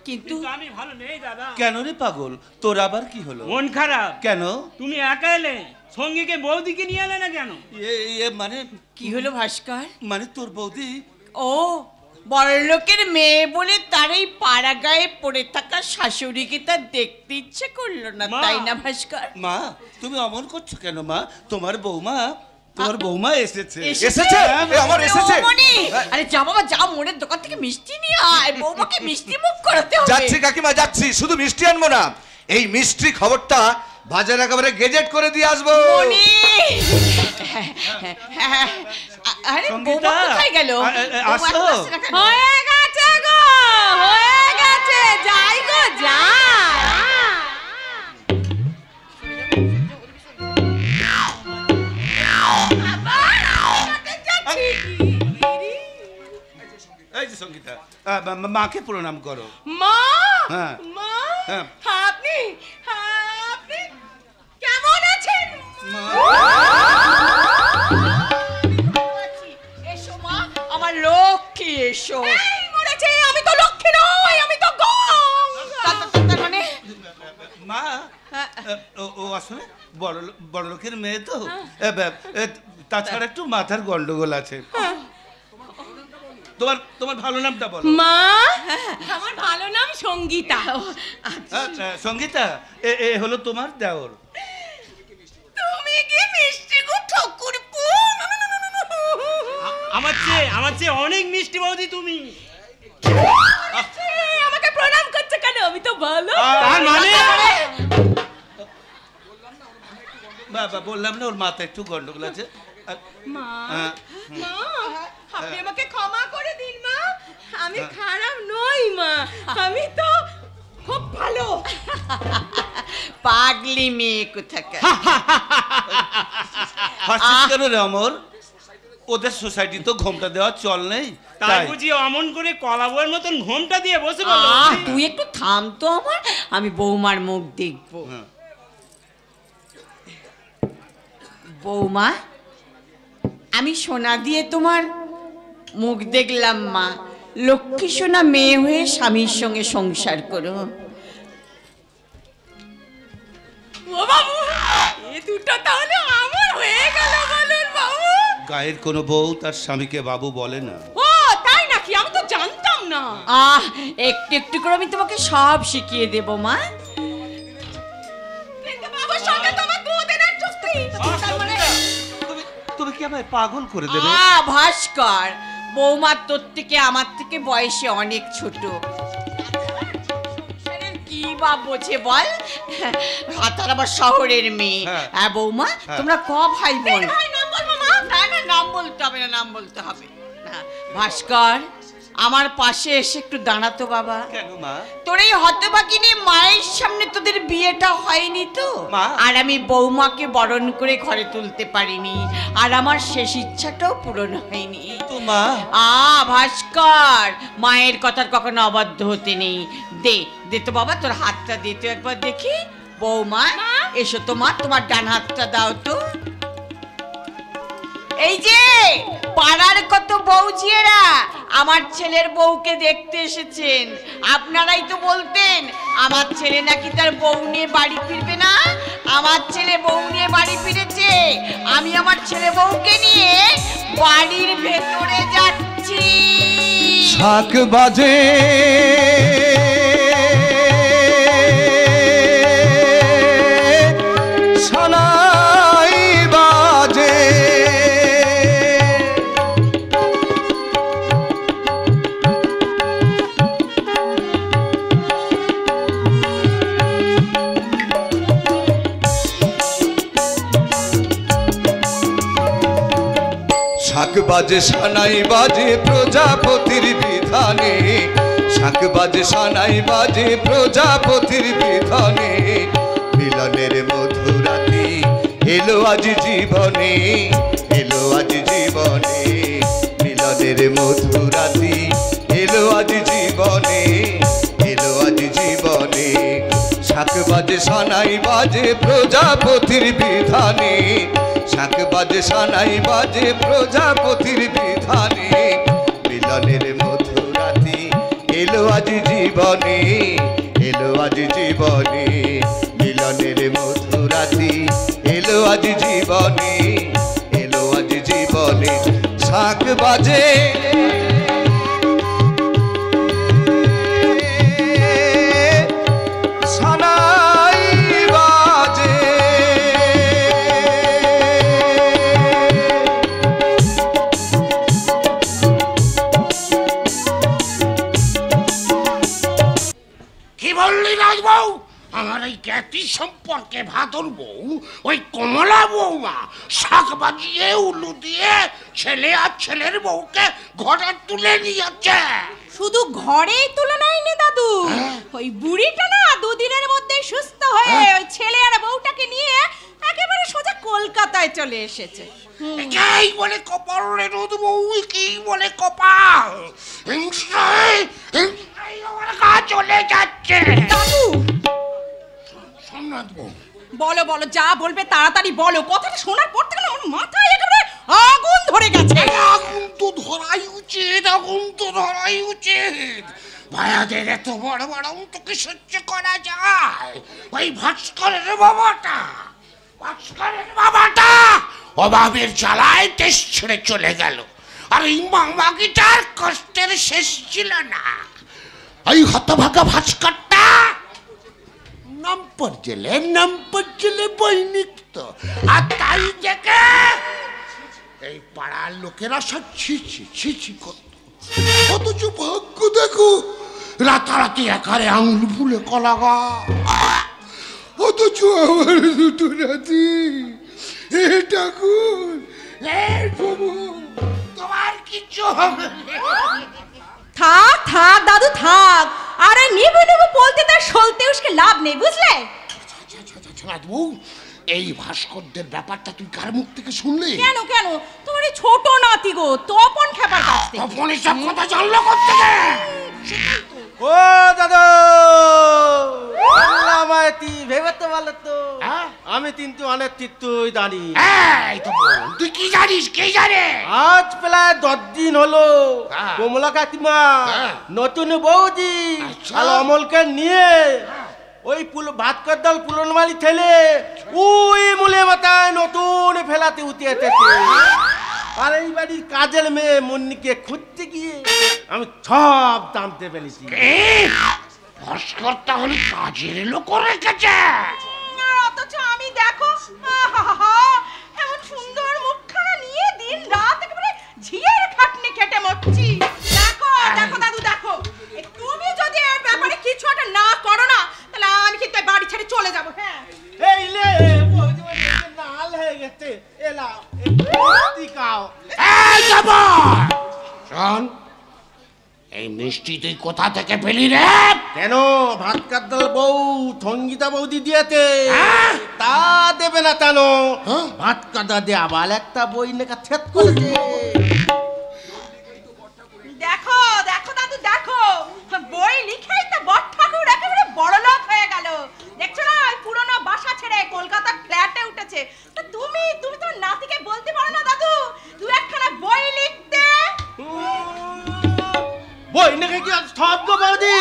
Speaker 5: কিন্তু
Speaker 10: আমি ভালো নেই দাদা।
Speaker 4: কেন রে পাগল, তোর আবার কি হলো?
Speaker 10: মন খারাপ
Speaker 4: কেন?
Speaker 10: তুমি একা এলে, সঙ্গীকে বৌদিকে নিয়ে এলে না কেন?
Speaker 4: মানে
Speaker 5: কি হলো ভাস্কর?
Speaker 4: মানে তোর বৌদি
Speaker 5: ও বড়লোকের মেয়ে বলে তার এই পাড়া গায়ে পড়ে থাকা শাশুড়িকে তার দেখতে ইচ্ছে করলো না, তাই না ভাস্কর?
Speaker 4: মা তুমি অমন করছো কেন মা? তোমার বৌমা এসেছে।
Speaker 1: এসেছে? আমার এসেছে?
Speaker 5: আরে যা বাবা যা, মোড়ের দোকান থেকে মিষ্টি নিয়ে আয়, বৌমাকে মিষ্টি মুখ করাতে হবে।
Speaker 1: যাচ্ছি কাকিমা, যাচ্ছি। শুধু মিষ্টি আনবো না, এই মিষ্টি খবরটা বাজারে একেবারে গেজেট করে দিয়ে আসবো।
Speaker 5: আরে বৌমা কোথায় গেল?
Speaker 4: আসো।
Speaker 9: হয়ে গেছে গো, হয়ে গেছে, যাই গো যাই।
Speaker 4: এই যে সঙ্গীতা, মাকে প্রণাম করো।
Speaker 9: মা,
Speaker 4: হ্যাঁ।
Speaker 9: মা,
Speaker 4: হ্যাঁ।
Speaker 9: আপনি কেমন আছেন?
Speaker 5: এসো মা, আমার লক্ষ্মী এসো।
Speaker 9: এই মরেছে, আমি তো লক্ষ্মী নই, আমি তো
Speaker 5: তার মানে
Speaker 4: মা ও আসলে বড় লোকের মেয়ে তো, তাছাড়া একটু মাথার গন্ডগোল আছে। তোমার ভালো নামটা বলো।
Speaker 9: মা, আমার ভালো নাম সঙ্গীতা।
Speaker 4: সঙ্গীতা, এ হলো তোমার দেওর।
Speaker 9: তুমি কি মিষ্টি গো ঠাকুরপো?
Speaker 10: আমার চেয়ে অনেক মিষ্টি বৌদি তুমি।
Speaker 9: আমাকে প্রণাম করছে কেন? আমি তো ভালো।
Speaker 10: তার মানে
Speaker 4: বাবা বললাম না, ওর মাথায় একটু গন্ডগোল আছে।
Speaker 9: মা, মা, আপনি আমাকে ক্ষমা করে দিন মা, আমি খারাপ নই মা, আমি তো খুব ভালো।
Speaker 5: পাগলি মেয়ে কোথাকার।
Speaker 4: হাসিস কেন রে অমর? ওদের সোসাইটি তো ঘোমটা দেওয়ার চল নেই,
Speaker 10: তাই বুঝি অমন করে কলা বউয়ের মতন ঘোমটা দিয়ে বসে বলো?
Speaker 5: তুই একটু থাম তো আমার, আমি বৌমার মুখ দেখবো। বৌমা, আমি সোনা দিয়ে তোমার মুখ দেখলাম মা, লক্ষ্মী সোনা মেয়ে হয়ে স্বামীর সঙ্গে সংসার করো।
Speaker 9: ও বাবু, এ দুটো তাহলে আমার হয়ে গেল বলুন বাবু।
Speaker 4: গায়ের কোনো বউ তার স্বামীকে বাবু বলে না।
Speaker 9: ও তাই নাকি? আমি তো জানতাম না।
Speaker 5: একটু একটু করে আমি তোমাকে সব শিখিয়ে দেব মা।
Speaker 9: কিন্তু বাবুর সঙ্গে তো আমার দুদিনের চুক্তি। তার মানে
Speaker 4: তুমি কি আমায় পাগল করে দেবে?
Speaker 5: ভাস্কর, বৌমা তোর থেকে আমার থেকে বয়সে অনেক ছোট, কি বা বোঝে বল? তার আবার শহরের মেয়ে। হ্যাঁ বৌমা, তোমরা ক ভাই বোন?
Speaker 9: নাম বলবো মা?
Speaker 5: না না, নাম বলতে হবে না, নাম বলতে হবে না। ভাস্কর, আমার পাশে এসে একটু দাঁড়াতো বাবা।
Speaker 4: কেন মা?
Speaker 5: তোর এই হতভাগিনী মায়ের সামনে তোদের বিয়েটা হয়নি তো, আর আমি বৌমাকে বরণ করে ঘরে তুলতে পারিনি, আর আমার শেষ ইচ্ছাটাও পূরণ হয়নি
Speaker 4: তো মা।
Speaker 5: ভাস্কর, মায়ের কথার কখনো অবাধ্য হতে নেই। দে দে তো বাবা, তোর হাতটা দে তো একবার দেখি। বৌমা এসো, তোমার ডান হাতটা দাও তো। এই যে পাড়ার কত বউজিয়েরা আমার ছেলের বউকে দেখতে এসেছেন, আপনারাই তো বলতেন আমার ছেলে নাকি তার বউ নিয়ে বাড়ি ফিরবে না। আমার ছেলে বউ নিয়ে বাড়ি ফিরেছে, আমি আমার ছেলে বউকে নিয়ে বাড়ির ভেতরে যাচ্ছি।
Speaker 1: শাক বাজে সানাই বাজে, শাক বাজে সানাই বাজে প্রজাপতির বিধানে, শাক বাজে সানাই বাজে প্রজাপতির বিধানে, মিলনের মধুরাতে এলো আজ জীবনে, এলো আজ জীবনে, মিলনের মধুরাতে এলো আজ জীবনে, এলো আজ জীবনে। শাক বাজে সানাই বাজে প্রজাপতির বিধানে, শাক বাজে সানাই বাজে প্রজাপতির বিধানে, মিলনের মধুরাতে এলো এলো আজ জীবনে, এলো আজ জীবনে, মিলনের মধুরাতি এলো আজ জীবনে, এলো আজ জীবনে। শাঁখ বাজে সানাই বাজে,
Speaker 6: কি বললি রাজবউ? আমার এই জ্ঞাতি সম্পর্কে ভাদর বউ ওই কমলা বউমা শাক বাজিয়ে উলু দিয়ে ছেলে আর ছেলের বউকে ঘরে তুলে নিয়েছে।
Speaker 9: শুধু ঘরেই তুলে নেয়নি দাদু, ওই বুড়িটা না দুদিনের মধ্যে সুস্থ হয়ে ওই ছেলে আর বউটাকে নিয়ে একেবারে সোজা কলকাতায় চলে এসেছে।
Speaker 6: এই বলে কপাল রে রোদ বউ, কি বলে কপাল, হিংসায় হিংসায় আমার গা চলে যাচ্ছে।
Speaker 9: দাদু
Speaker 6: সোমনাথ বউ
Speaker 9: বলো বলো, যা বলবে তাড়াতাড়ি বলো। কথাটা শোনার পর থেকে আমার মাথায় একেবারে আগুন ধরে গেছে।
Speaker 6: আগুন তো ধরাই উচিত, আগুন তো ধরাই উচিত। ভাইয়াদের এত বড় বড় তোকে সহ্য করা যায়? ওই ভাস্করের বাবাটা অভাবের জ্বালায় দেশ ছেড়ে চলে গেল, আর এই মামাগিটার কষ্টের শেষ ছিল না। ওই হতভাগা ভাস্করটা নামপর জেলে বৈনিক, আর তাই দেখে এই পাড়ার লোকেরা সব ছিছি করত। অথচ ভাগ্য দেখো, রাতারাতি একারে আঙুল ফুলে কলা গাছ। অথচ আমার দুটো নাতি, এ ঠাকুর, এ প্রভু, তোমার কিছু হবে
Speaker 9: থাক থাক দাদু থাক, আরে নিবু বলতে তার সলতে উসকে লাভ নেই, বুঝলে?
Speaker 6: এই ভাস্করদের ব্যাপারটা তুই কার মুখ থেকে শুনলি?
Speaker 9: কেন কেন, তোমার এই ছোট নাতি গো তপন খেপার কাছ থেকে।
Speaker 6: তপন এসব কথা জানলো কোত্থেকে?
Speaker 7: ও দাদা আমায় তুই ভেবে তো ভালো তো, আমি কিন্তু অনেক তুই জানি।
Speaker 6: তুই কি জানিস? কে জানে?
Speaker 7: আজ প্রায় 10 দিন হলো কমলা কাকিমা নতুন বৌদি আর অমলকে নিয়ে ওই ভাতকার দল পুলনমালি ঠেলে ওই মূলে মাথায় নতুন ফেলাতে উঠিয়েছে। আর এই বাড়ির কাজের মেয়ে মুন্নিকে খুঁজতে গিয়ে আমি সব জানতে পেরেছি।
Speaker 6: ভাস্কর তাহলে কাজের লোক রেখেছে।
Speaker 9: অথচ আমি দেখো এমন সুন্দর মুখখানা নিয়ে দিন রাত একেবারে ঝিয়ের খাটনি খেটে মরছি। দেখো দেখো দাদু দেখো, তুমি যদি এর ব্যাপারে কিছু একটা না করো না, তাহলে আমি কিন্তু বাড়ি ছেড়ে চলে যাবো। হ্যাঁ
Speaker 7: এই লে নাল হয়ে গেছে, এলা কাও।
Speaker 6: এই যাব শোন, এই মিষ্টি তুই কোথা থেকে পেলি রে?
Speaker 7: কেন ভাতকার দল বউ সঙ্গীতা বৌদি দিয়েছে, তা দেবে না কেন? ভাত কাদা দিয়ে আবার একটা বই লেখা ছেদ করেছে।
Speaker 9: দেখো দেখো দাদু দেখো, বই লিখেই তো বড় ঠাকুর একেবারে বড় লোক হয়ে গেল। দেখছো না, পুরনো বাসা ছেড়ে কলকাতার ফ্ল্যাটে উঠেছে। তো তুমি তো নাতিকে বলতে পারো না দাদু দু একখানা বই লিখতে?
Speaker 7: বই লিখে কি সব গো বৌদি?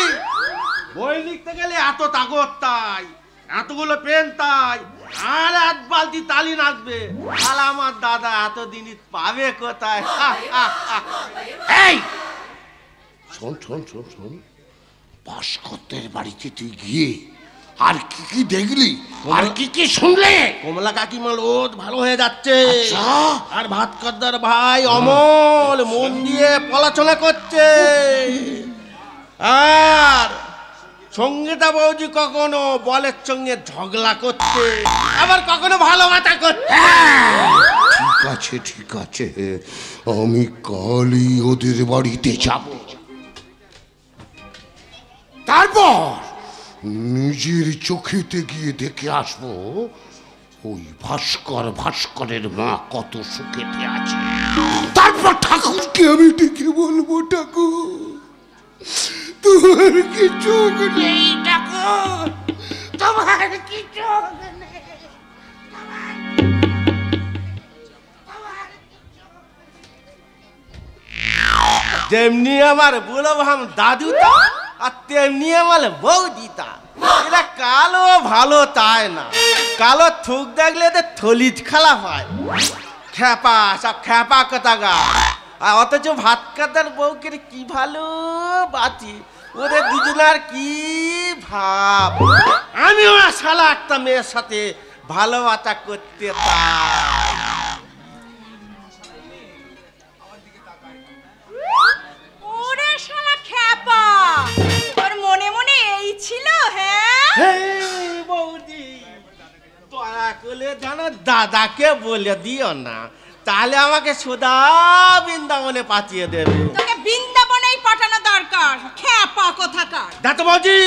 Speaker 7: বই লিখতে গেলে এত কাগজ তাই, এতগুলো পেন তাই, আর 1 বালতি তালি নাচবে। আর আমার দাদা এতদিন পাবে কোথায়?
Speaker 6: এই শোন শোন শোন শোন, ভাস্করদের বাড়িতে তুই গিয়ে আর কি কি দেখলি, আর কি কি শুনলে?
Speaker 7: কমলা কাকিমা রোদ ভালো হয়ে যাচ্ছে, আর ভাত কর্দার ভাই অমল মন দিয়ে পড়াশোনা করছে, আর সঙ্গীতা বৌদি কখনো বলের সঙ্গে ঝগড়া করছে, আবার কখনো ভালোবাসা করছে।
Speaker 6: ঠিক আছে ঠিক আছে, আমি কালই ওদের বাড়িতে যাব, তারপর নিজের চোখেতে গিয়ে দেখে আসবো ওই ভাস্করের মা কত সুখেতে আছে। তারপর ঠাকুরকে আমি ডেকে বলবো, ঠাকুর তোমার কি চোখ নেই? ঠাকুর তোমার কি চোখ নেই?
Speaker 7: যেমনি আমার বুড়ো ভাম দাদু তো
Speaker 11: আর তেমনি আমার বৌদিটা, এরা কালো ভালো তাই না, কালো থুক দেখলে তো থলিত খেলা হয়, খ্যাপা সব খ্যাপা কথা গা। আর অথচ ভাত কাটার বউকে কি ভালো বাঁচি, ওদের দুজনার কি ভাব। আমি ওরা শালা একটা মেয়ের সাথে ভালোবাসা করতে পাই।
Speaker 9: ওরে শালা খ্যাপা, তোর মনে মনে এই ছিল? হ্যাঁ
Speaker 11: বৌদি, দয়া করে জানো দাদাকে বলে দিও না, তাহলে আমাকে সোজা বৃন্দাবনে পাঠিয়ে দেবে।
Speaker 9: তোকে বৃন্দাবনেই পাঠানো দরকার, খ্যাপা কোথাকার।
Speaker 11: দেখো বৌদি,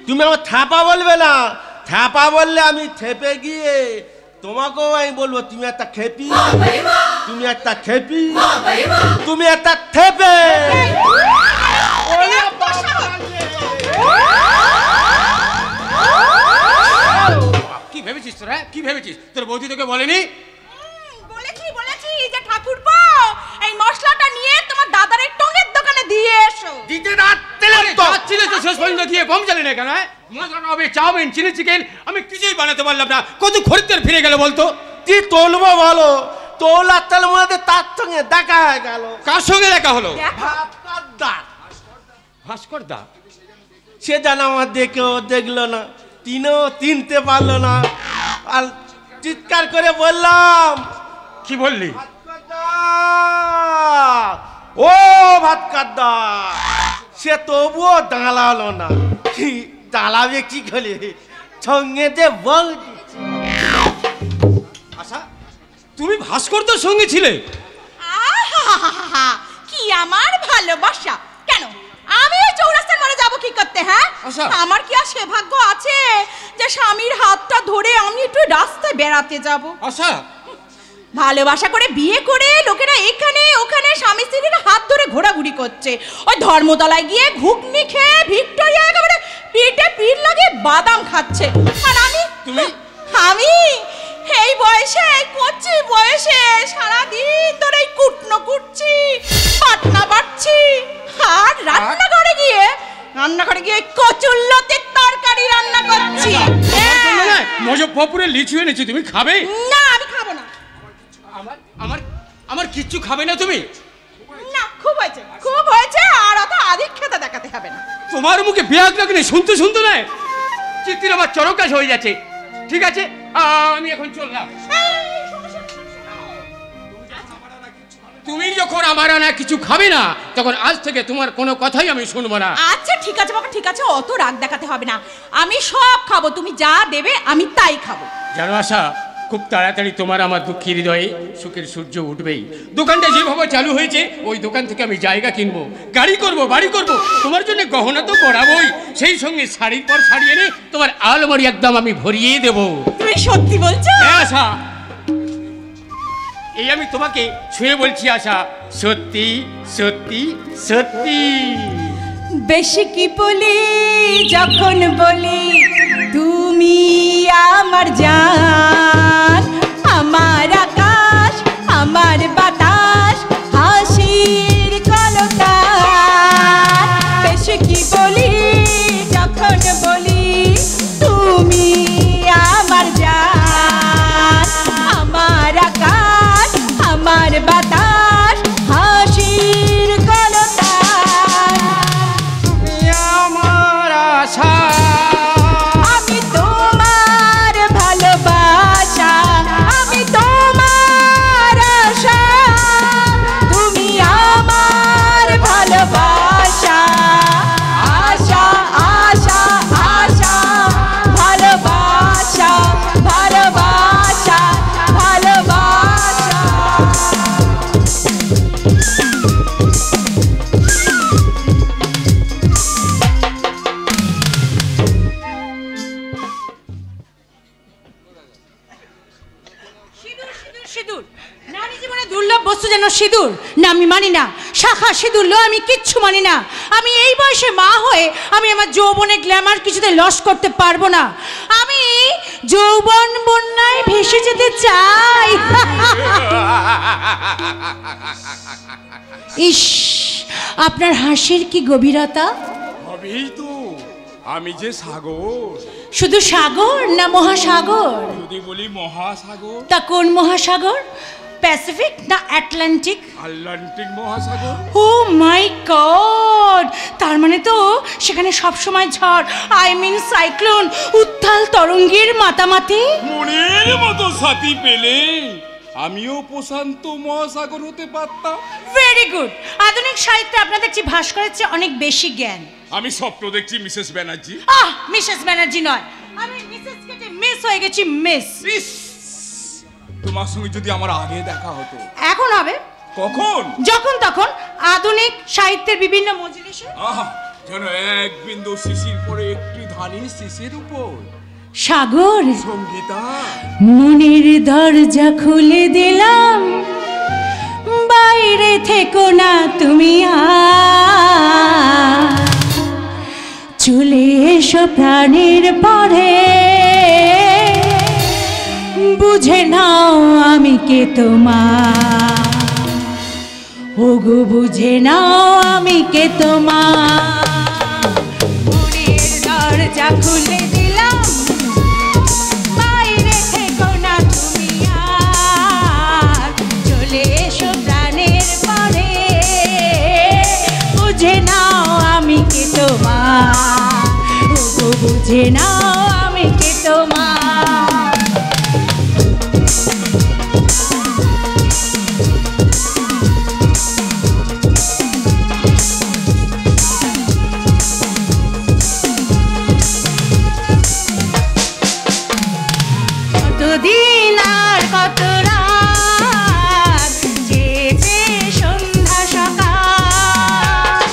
Speaker 11: তুমি আমার থাপা বলবে না, থাপা বললে আমি থেপে গিয়ে তোমাকেও আমি বলবো তুমি একটা খেপি, তুমি একটা খেপি, তুমি একটা থেপে।
Speaker 10: কি ভেবেছিস তোরা, কি ভেবেছিস? তোর বৌদি তোকে বলেনি?
Speaker 9: বলেছি যে ঠাকুরপো এই মশলাটা নিয়ে তোমার দাদার এই টঙের দোকানে দিয়ে এসো।
Speaker 11: দিতে যাচ্ছিলে
Speaker 10: তো শেষ পর্যন্ত দিয়ে বম জ্বালি না কেন? মশলাটা হবে চাউমিন, চিলি চিকেন, আমি কিছুই বানাতে পারলাম না। কত খরিদ্দার ফিরে গেল বলতো?
Speaker 11: কি তুলবো বলো, তোলার তার মধ্যে তার সঙ্গে দেখা হয়ে গেল।
Speaker 10: কার সঙ্গে দেখা হলো?
Speaker 11: ভাস্কর দা। সে জানা আমার দেখেও দেখলো না, তিনিও চিনতে পারলো না, আর চিৎকার করে বললাম।
Speaker 10: কি বললি?
Speaker 11: ও ভাতকাদ্দা, সে তবুও দাঁড়ালো না। দাঁড়াবে কি করে, সঙ্গে যে বল।
Speaker 10: আচ্ছা, তুমি ভাস্করদার সঙ্গে ছিলে?
Speaker 9: আহা, কি আমার ভালোবাসা! কেন আমি এই চৌরাস্তার মোড়ে যাবো কি করতে? হ্যাঁ, আমার কি আর সে ভাগ্য আছে যে স্বামীর হাতটা ধরে আমি একটু রাস্তায় বেড়াতে যাব?
Speaker 10: আচ্ছা,
Speaker 9: ভালোবাসা করে বিয়ে করে লোকেরা এখানে ওখানে স্বামী স্ত্রীর হাত ধরে ঘোরাঘুরি করছে, ওই ধর্মতলায় গিয়ে ঘুগনি খেয়ে ভিক্টোরিয়া একেবারে পিঠে পিঠ লাগিয়ে বাদাম খাচ্ছে। আর আমি এই বয়সে, কচি বয়সে সারাদিন ধরে কুটনো কুটছি, পাটনা বাটছি, আর রান্নাঘরে গিয়ে কচুল্লতির তরকারি রান্না করছি।
Speaker 10: মুজফ্ফরপুরে লিচু এনেছি, তুমি খাবে?
Speaker 9: না, আমি খাবো না।
Speaker 10: আমার কিচ্ছু খাবে না তুমি?
Speaker 9: না, খুব হয়েছে, আর অত আধিক্যতা দেখাতে হবে না।
Speaker 10: তোমার মুখে বেয়াগ লাগলে শুনতে না চিত্তির আমার চরকাশ হয়ে যাচ্ছে। ঠিক আছে, আমি এখন চললাম। তুমি যখন আমার আনা কিছু খাবে না, তখন আজ থেকে তোমার কোনো কথাই আমি শুনবো না।
Speaker 9: আচ্ছা ঠিক আছে বাবা, ঠিক আছে, অত রাগ দেখাতে হবে না, আমি সব খাবো, তুমি যা দেবে আমি তাই খাবো।
Speaker 10: জানো আশা, খুব তাড়াতাড়ি তোমার আমার দুঃখী হৃদয়ে সুখের সূর্য উঠবেই। দোকানটা যেভাবে চালু হয়েছে, ওই দোকান থেকে আমি জায়গা কিনবো, গাড়ি করব, বাড়ি করব, তোমার জন্য গহনা তো করাবোই, সেই সঙ্গে শাড়ির পর শাড়ি এনে তোমার আলমারি একদম আমি ভরিয়ে দেবো।
Speaker 9: তুমি সত্যি বলছো?
Speaker 10: হ্যাঁ আশা, এই আমি তোমাকে ছুঁয়ে বলছি আশা, সত্যি সত্যি সত্যি।
Speaker 9: বেশি কি বলি যখন বলি তুমি আমার জান, আমার আকাশ, আমার বাতাস, হাসির কলতান। বেশি কি বলি যখন বলি তুমি আমার জান, আমার আকাশ, আমার বাতাস, হাসির কলতান।
Speaker 10: আমার আশা,
Speaker 9: আমি তোমার ভালোবাসা, আমি তোমার আশা, তুমি আমার ভালোবাসা, আশা আশা আশা, ভালোবাসা ভালোবাসা ভালোবাসা।
Speaker 2: সিঁদুর নারী জীবনে দুর্লভ বস্তু যেন সিঁদুর না, আমি মানি না। শাখা সিঁদুর লো আমি কিচ্ছু মানি না। আমি এই বয়সে মা হয়ে আমি আমার যৌবনে গ্ল্যামার কিছুতে লস করতে পারবো না। আমি যৌবন বন্যায় ভেসে যেতে চাই। ইস, আপনার হাসির কি গভীরতা!
Speaker 12: ভাববেই তো আমি যে সাগর।
Speaker 2: শুধু সাগর না মহাসাগর?
Speaker 12: যদি বলি মহাসাগর।
Speaker 2: তা কোন মহাসাগর? প্যাসিফিক না আটলান্টিক?
Speaker 12: আটলান্টিক মহাসাগর।
Speaker 2: ও মাই গড, তার মানে তো সেখানে সব সময় ঝড়, আই মিন সাইক্লোন, উত্তাল তরঙ্গের মাতামাতি।
Speaker 12: মনের মতো সাথী পেলে আমিও প্রশান্ত মহাসাগর হতে পারতাম।
Speaker 2: Very good. আধুনিক সাহিত্যে আপনার দেখছি ভাস্করের চেয়ে অনেক বেশি জ্ঞান।
Speaker 12: আমি স্বপ্ন দেখছি মিসেস ব্যানার্জি।
Speaker 2: মিসেস ব্যানার্জি নয়, আমি মিসেস কেটে মিস হয়ে গেছি, মিস।
Speaker 12: তোমার সঙ্গে যদি আমার আগে দেখা হতো।
Speaker 2: এখন হবে।
Speaker 12: কখন?
Speaker 2: যখন তখন আধুনিক সাহিত্যের বিভিন্ন মজলিসে।
Speaker 12: যেন এক বিন্দু শিশির পরে একটি ধানি শিশির উপর।
Speaker 2: সাগর,
Speaker 12: সঙ্গীতা,
Speaker 2: মনের দরজা খুলে দিলাম, বাইরে থেকো না তুমি চলে এসো প্রাণের পরে, বুঝে নাও আমি কে তোমার, ওগো বুঝে নাও আমি কে তোমার। মনের দরজা খুলে দিলাম, বাইরে থেকো না তুমি চলে এসো প্রাণের পরে, বুঝে নাও আমি কে তোমার, ওগো বুঝে নাও আমি কে তোমার। কতদিন আর কত রাত যেছে সন্ধ্যা সকাল,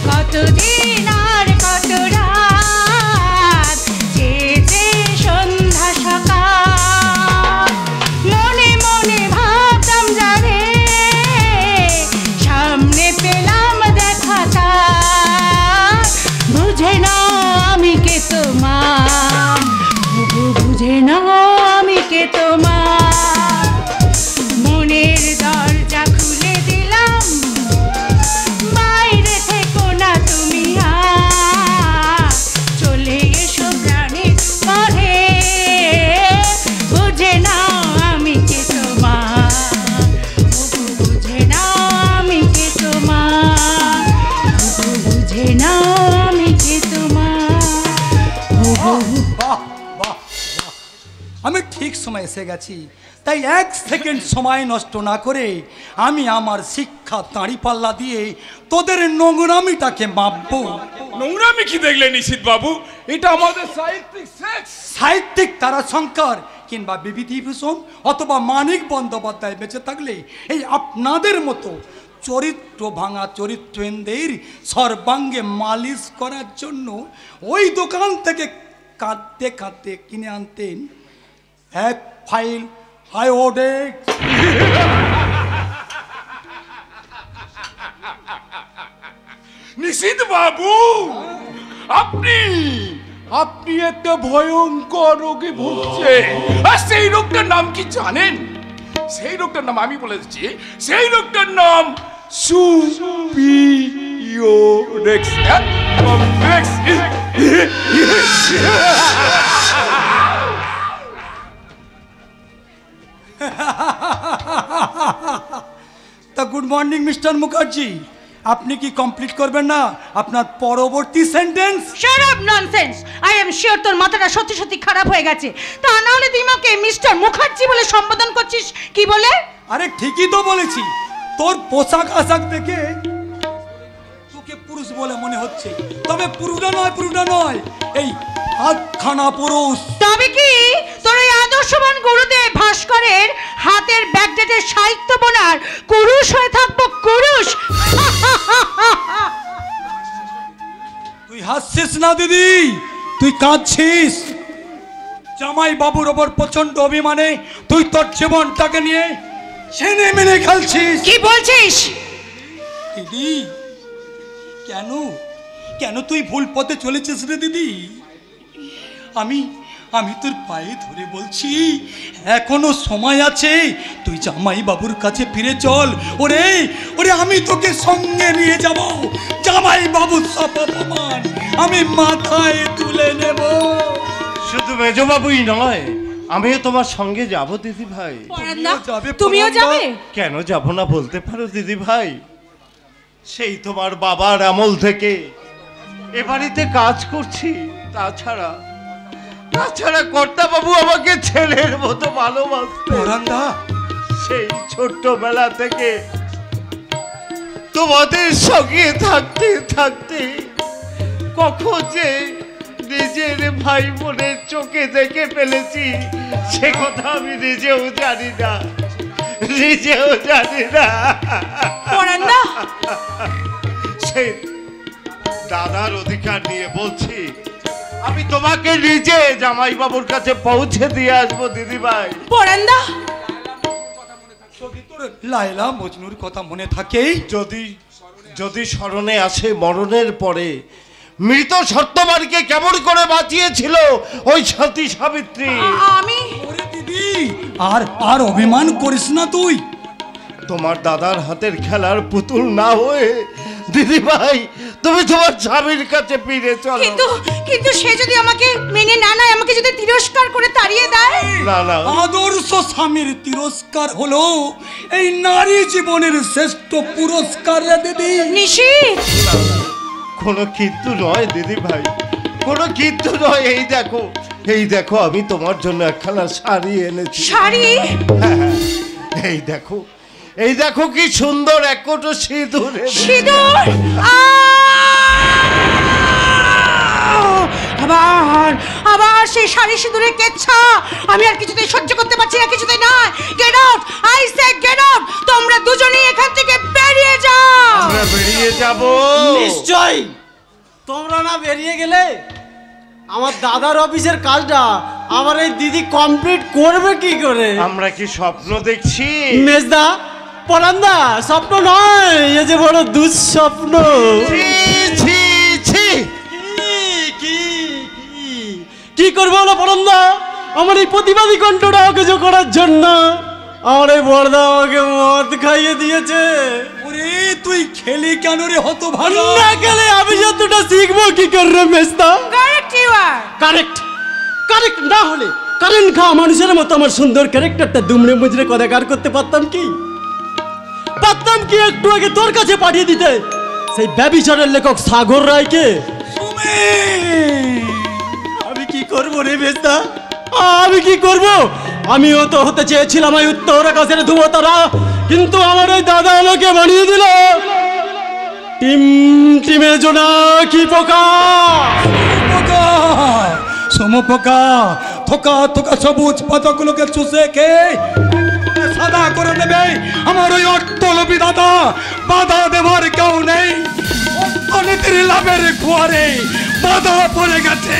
Speaker 2: কতদিন আর কত রাত যেছে সন্ধ্যা সকাল, মনে মনে ভাবতাম জানে সামনে পেলাম দেখা তার, বুঝে নাও আমি কে তোমার, বুঝে নাও আমি কে তোমার। মনের দরজা খুলে দিলাম, বাইরে থেকো না তুমি চলে এসো প্রাণের পরে, বুঝে নাও আমি কে তোমার, বুঝে নাও আমি কে তোমার, বুঝে নাও আমি কে তোমার।
Speaker 3: আমি ঠিক সময় এসে গেছি, তাই এক সেকেন্ড সময় নষ্ট না করে আমি আমার শিক্ষা দাঁড়িপাল্লা দিয়ে তোদের নোংরামিটাকে মাপবো।
Speaker 12: নোংরামি কি দেখলে নিশীথ বাবু? এটা আমাদের সাহিত্যিক
Speaker 3: সাহিত্যিক তারাশঙ্কর কিংবা বিভূতিভূষণ অথবা মানিক বন্দ্যোপাধ্যায় বেঁচে থাকলে এই আপনাদের মতো চরিত্র ভাঙা চরিত্রহীনদের সর্বাঙ্গে মালিশ করার জন্য ওই দোকান থেকে কাঁদতে কাঁদতে কিনে আনতেন এক ফাইল আয়োডেক্স।
Speaker 12: নিশীথ বাবু, আপনি আপনি একটা ভয়ঙ্কর রোগে ভুগছেন। আর সেই রোগটার নাম কি জানেন? সেই রোগটার নাম আমি বলে দিচ্ছি। সেই রোগটার নাম সুপিরিয়রেক্স কমপ্লেক্স।
Speaker 3: তা গুড মর্নিং মিস্টার মুখার্জি, আপনি কি কমপ্লিট করবেন না আপনার পরবর্তী sentence?
Speaker 2: Shut up nonsense. I am sure তোর মাথাটা সত্যি সত্যি খারাপ হয়ে গেছে। তা না হলে তুই আমাকে মিস্টার মুখার্জি বলে সম্বোধন করছিস কি বলে?
Speaker 3: আরে ঠিকই তো বলেছি, তোর পোশাক আশাক দেখে তোকে পুরুষ বলে মনে হচ্ছে, তবে পুরুষটা নয়, এই আধখানা পুরুষ।
Speaker 2: তবে কি তোর এই আদর্শবান গুরুদেব ভাস্করের হাতের ব্যাকডেটের সাহিত্য বোনার কুরুষ হয়ে থাকবো? কুরুষ?
Speaker 3: তুই হাসছিস না দিদি, তুই কাঁদছিস। জামাই বাবুর ওপর প্রচন্ড অভিমানে তুই তোর জীবনটাকে নিয়ে ছেনে মেনে খেলছিস।
Speaker 2: কি বলছিস
Speaker 3: দিদি? কেন কেন তুই ভুল পথে চলেছিস রে দিদি? আমি তোর পায়ে ধরে বলছি এখনো সময় আছে, তুই জামাই বাবুর কাছে ফিরে চল। ওরে ওরে আমি তোকে সঙ্গে নিয়ে যাব, জামাই বাবুর সব অপমান আমি মাথায় তুলে নেব।
Speaker 7: শুধু মেজবাবুই নয়, আমিও তোমার সঙ্গে যাব দিদি ভাই।
Speaker 2: তুমিও যাবে?
Speaker 7: কেন যাব না বলতে পারো দিদি ভাই? সেই তোমার বাবার আমল থেকে এ বাড়িতে কাজ করছি। তাছাড়া কর্তা বাবু আমাকে ছেলের মতো ভালোবাসতেন। সেই ছোট্টবেলা থেকে তোমাদের সঙ্গে থাকতে থাকতে কখন যে নিজের ভাই বোনের চোখে দেখে ফেলেছি সে কথা আমি নিজেও জানি না। সেই দাদার অধিকার নিয়ে বলছি, আমি তোমাকে নিজে জামাই বাবুর কাছে পৌঁছে দিয়ে আসবো দিদি ভাই।
Speaker 2: পরান্দা,
Speaker 3: লায়লা মজনুর কথা মনে থাকে?
Speaker 7: যদি স্মরণে আসে মরণের পরে মৃত সত্যবানকে কেমন করে বাঁচিয়েছিল ওই সতী সাবিত্রী।
Speaker 2: আমি
Speaker 3: দিদি আর অভিমান করিস না তুই।
Speaker 7: তোমার দাদার হাতের খেলার পুতুল না হয়ে দিদি ভাই তুমি তোমার স্বামীর কাছে ফিরে চলো।
Speaker 2: কিন্তু সে যদি আমাকে মেনে না নেয়, আমাকে যদি তিরস্কার করে তাড়িয়ে দেয়?
Speaker 7: না,
Speaker 3: আদর্শ স্বামীর তিরস্কার হলো এই নারী জীবনের শ্রেষ্ঠ পুরস্কার রে দিদি।
Speaker 2: নিশীথ,
Speaker 7: কোনো কিন্তু নয় দিদি ভাই, কোনো কিন্তু নয়। এই দেখো আমি তোমার জন্য একখানা শাড়ি এনেছি।
Speaker 2: শাড়ি?
Speaker 7: হ্যাঁ, এই দেখো কি সুন্দর এক কোটো সিঁদুর।
Speaker 2: আবার সেই শাড়ি সিঁদুরের কেচ্ছা আমি আর কিছুতেই সহ্য করতে পারছি না, কিছুতেই নয়। Get out, I say get out. তোমরা দুজনেই এখান থেকে বেরিয়ে যাও।
Speaker 7: আমরা বেরিয়ে যাব
Speaker 8: নিশ্চয়। তোমরা না বেরিয়ে গেলে আমার দাদার অফিসের কাজটা আমার এই দিদি কমপ্লিট করবে কি করে?
Speaker 7: আমরা কি স্বপ্ন দেখছি?
Speaker 8: মেজদা, পরান্দা, স্বপ্ন নয়, এ যে বড় দুঃস্বপ্ন। কি করবো বলো পরান্দা? আমার এই প্রতিবাদী কণ্ঠটা অকেজো করার জন্য আমার এই বড়দা আমাকে মদ খাইয়ে দিয়েছে।
Speaker 3: ওরে তুই খেলি কেন রে হতভাগা?
Speaker 8: না খেলে আমি যতটা শিখবো কি করে মেজদা? কারেক্ট না হলে কারেন্ট খাওয়া মানুষের মতো আমার সুন্দর ক্যারেক্টারটা দুমড়ে মুচড়ে কদাকার করতে পারতাম কি? একটু আগে তোর কাছে পাঠিয়ে দিতে সেই ব্যভিচারের লেখক সাগর রায়কে। আমি কি করবো রে মেজদা, আমি কি করব? আমিও তো হতে চেয়েছিলাম ওই উত্তর আকাশের ধ্রুবতারা, কিন্তু আমার ওই দাদা আমাকে বানিয়ে দিল টিমে জোনাকি পোকা।
Speaker 3: সমপোকা থোকা থোকা সবুজ পাতাগুলোকে চুষে খেয়ে সাদা করে দেবে আমার ওই অর্থলোভী দাদা। বাধা দেবার কেউ নেই, অর্থনীতির লাভের খোয়ারে বাধা পড়ে গেছে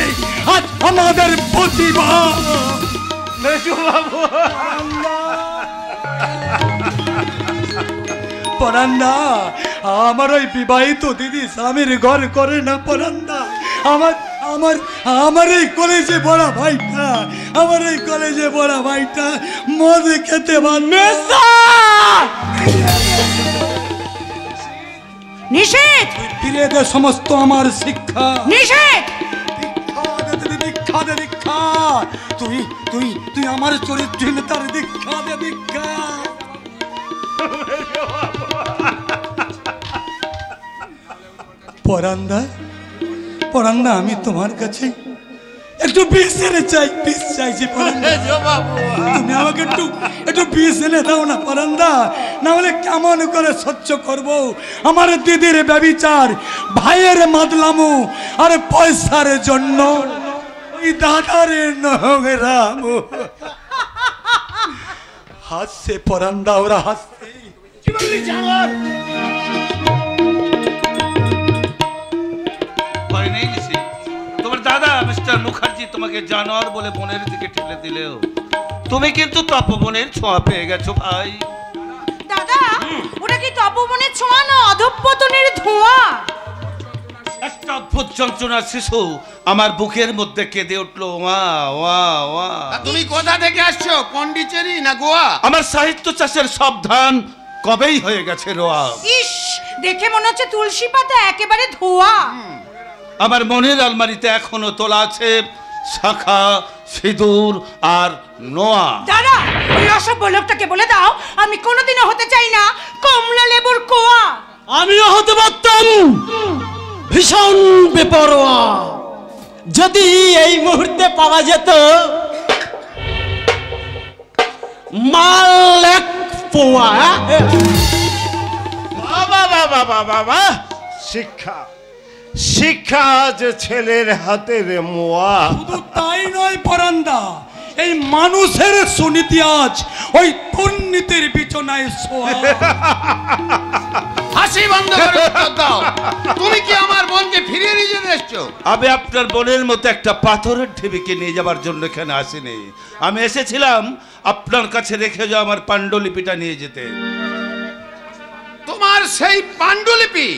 Speaker 3: আজ আমাদের প্রতিভা। পরান্দা, আমার ওই বিবাহিত দিদি স্বামীর ঘর করে না পরান্দা। আমার এই কলেজে পড়া ভাইটা মদ খেতে পারবে।
Speaker 2: নিষেধ,
Speaker 3: ফিরে দে সমস্ত আমার শিক্ষা।
Speaker 2: নিষেধ,
Speaker 3: দীক্ষা দে দীক্ষা। তুই আমার চরিত্রহীনতার দীক্ষা দে দীক্ষা। পরান্দা আমি তোমার কাছে একটু বিষ এনে চাইছি পরান্দা। তুমি আমাকে একটু বিষ এনে দাও না পরান্দা, না হলে কেমন করে সহ্য করব আমার দিদির ব্যভিচার, ভাইয়ের মাদলামু আর পয়সার জন্য ওই দাদার নহরাম। হাসছে পরান্দা, ওরা হাসছে।
Speaker 4: তোমার দাদা মিস্টার মুখার্জি তোমাকে জানোয়ার বলে বনের দিকে ঠেলে দিলেও তুমি কিন্তু তপবনের ছোঁয়া পেয়ে গেছো ভাই।
Speaker 2: দাদা, ওটা কি তপবনের ছোঁয়া না অধঃপতনের ধোঁয়া?
Speaker 4: একটা অদ্ভুত যন্ত্রণার শিশু আমার বুকের মধ্যে কেঁদে উঠলো, ওয়া ওয়া ওয়া।
Speaker 6: তুমি কোথা থেকে আসছো, পন্ডিচেরি না গোয়া?
Speaker 4: আমার সাহিত্য চাষের সব ধান কবেই হয়ে গেছে রোয়া।
Speaker 2: ইস, দেখে মনে হচ্ছে তুলসী পাতা একেবারে ধোয়া।
Speaker 4: আমার মনের আলমারিতে এখনো তোলা আছে শাখা, সিঁদুর আর নোয়া।
Speaker 2: দাদা, ওই অসভ্য লোকটাকে বলে দাও আমি কোনোদিনও হতে চাই না কমলা লেবুর কোয়া।
Speaker 8: আমিও হতে পারতাম ভীষণ বেপরোয়া, যদি এই মুহূর্তে পাওয়া যেত মাল এক পোয়া।
Speaker 7: বাবা বাবা বাবা বাবা, শিক্ষা শিক্ষা যে ছেলের হাতের মোয়া।
Speaker 3: শুধু তাই নয় পরান্দা, এই মানুষের সুনীতি আজ ওই দুর্নীতির বিছানায় শোয়া।
Speaker 6: হাসি বন্ধ করে উত্তর দাও, তুমি কি আমার বোনকে ফিরিয়ে নিয়ে যেতে এসছো?
Speaker 4: আমি আপনার বোনের মতো একটা পাথরের ঢিবিকে নিয়ে যাবার জন্য এখানে আসিনি। আমি এসেছিলাম আপনার কাছে রেখে যাওয়া আমার পাণ্ডুলিপিটা নিয়ে যেতে।
Speaker 6: তোমার সেই পাণ্ডুলিপি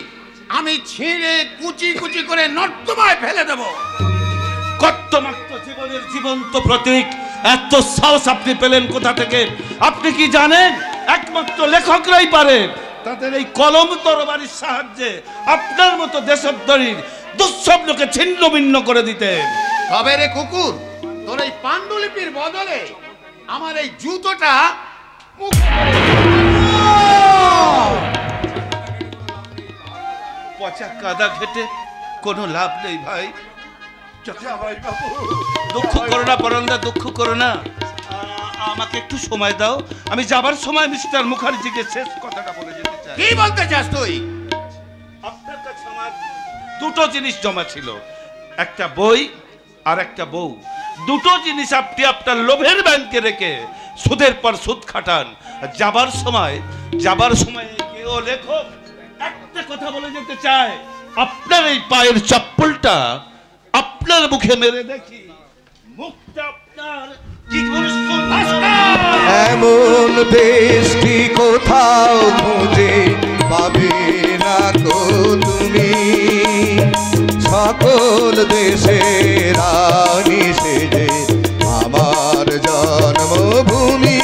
Speaker 6: আমি ছিঁড়ে কুচি কুচি করে নর্দমায় ফেলে দেব।
Speaker 4: কর্তমাক্ত জীবনের জীবন্ত প্রতীক, এত সাহস আপনি পেলেন কোথা থেকে? আপনি কি জানেন একমাত্র লেখকরাই পারে তাদের এই কলম তরবারির সাহায্যে আপনার মতো দেশদ্রোহীর দুঃস্বপ্নকে ছিন্ন ভিন্ন করে দিতে।
Speaker 6: তবে রে কুকুর, তোর এই পাণ্ডুলিপির বদলে আমার এই জুতোটা
Speaker 4: পচা কাদা ঘেটে কোনো লাভ নেই ভাই। দুঃখ করো না পরন্দা, দুঃখ করো না। আমাকে একটু সময় দাও, আমি যাবার সময় মিস্টার মুখার্জিকে শেষ কথাটা বলে যেতে চাই।
Speaker 6: কি বলতে চাস তুই?
Speaker 4: আপনার কাছে আমার দুটো জিনিস জমা ছিল, একটা বই আর একটা বউ। দুটো জিনিস আপনি আপনার লোভের ব্যাংকে রেখে সুদের পর সুদ খাটান। যাবার সময় কেউ লেখক একটা কথা বলে যেতে চায়, আপনার এই পায়ের চপ্পলটা আপনার মুখে মেরে দেখি, মুখটা আপনার কি করে
Speaker 1: এমন দেশটি কোথাও খুঁজে পাবে না তো তুমি, সকল দেশের রানী সেজে আমার জন্মভূমি।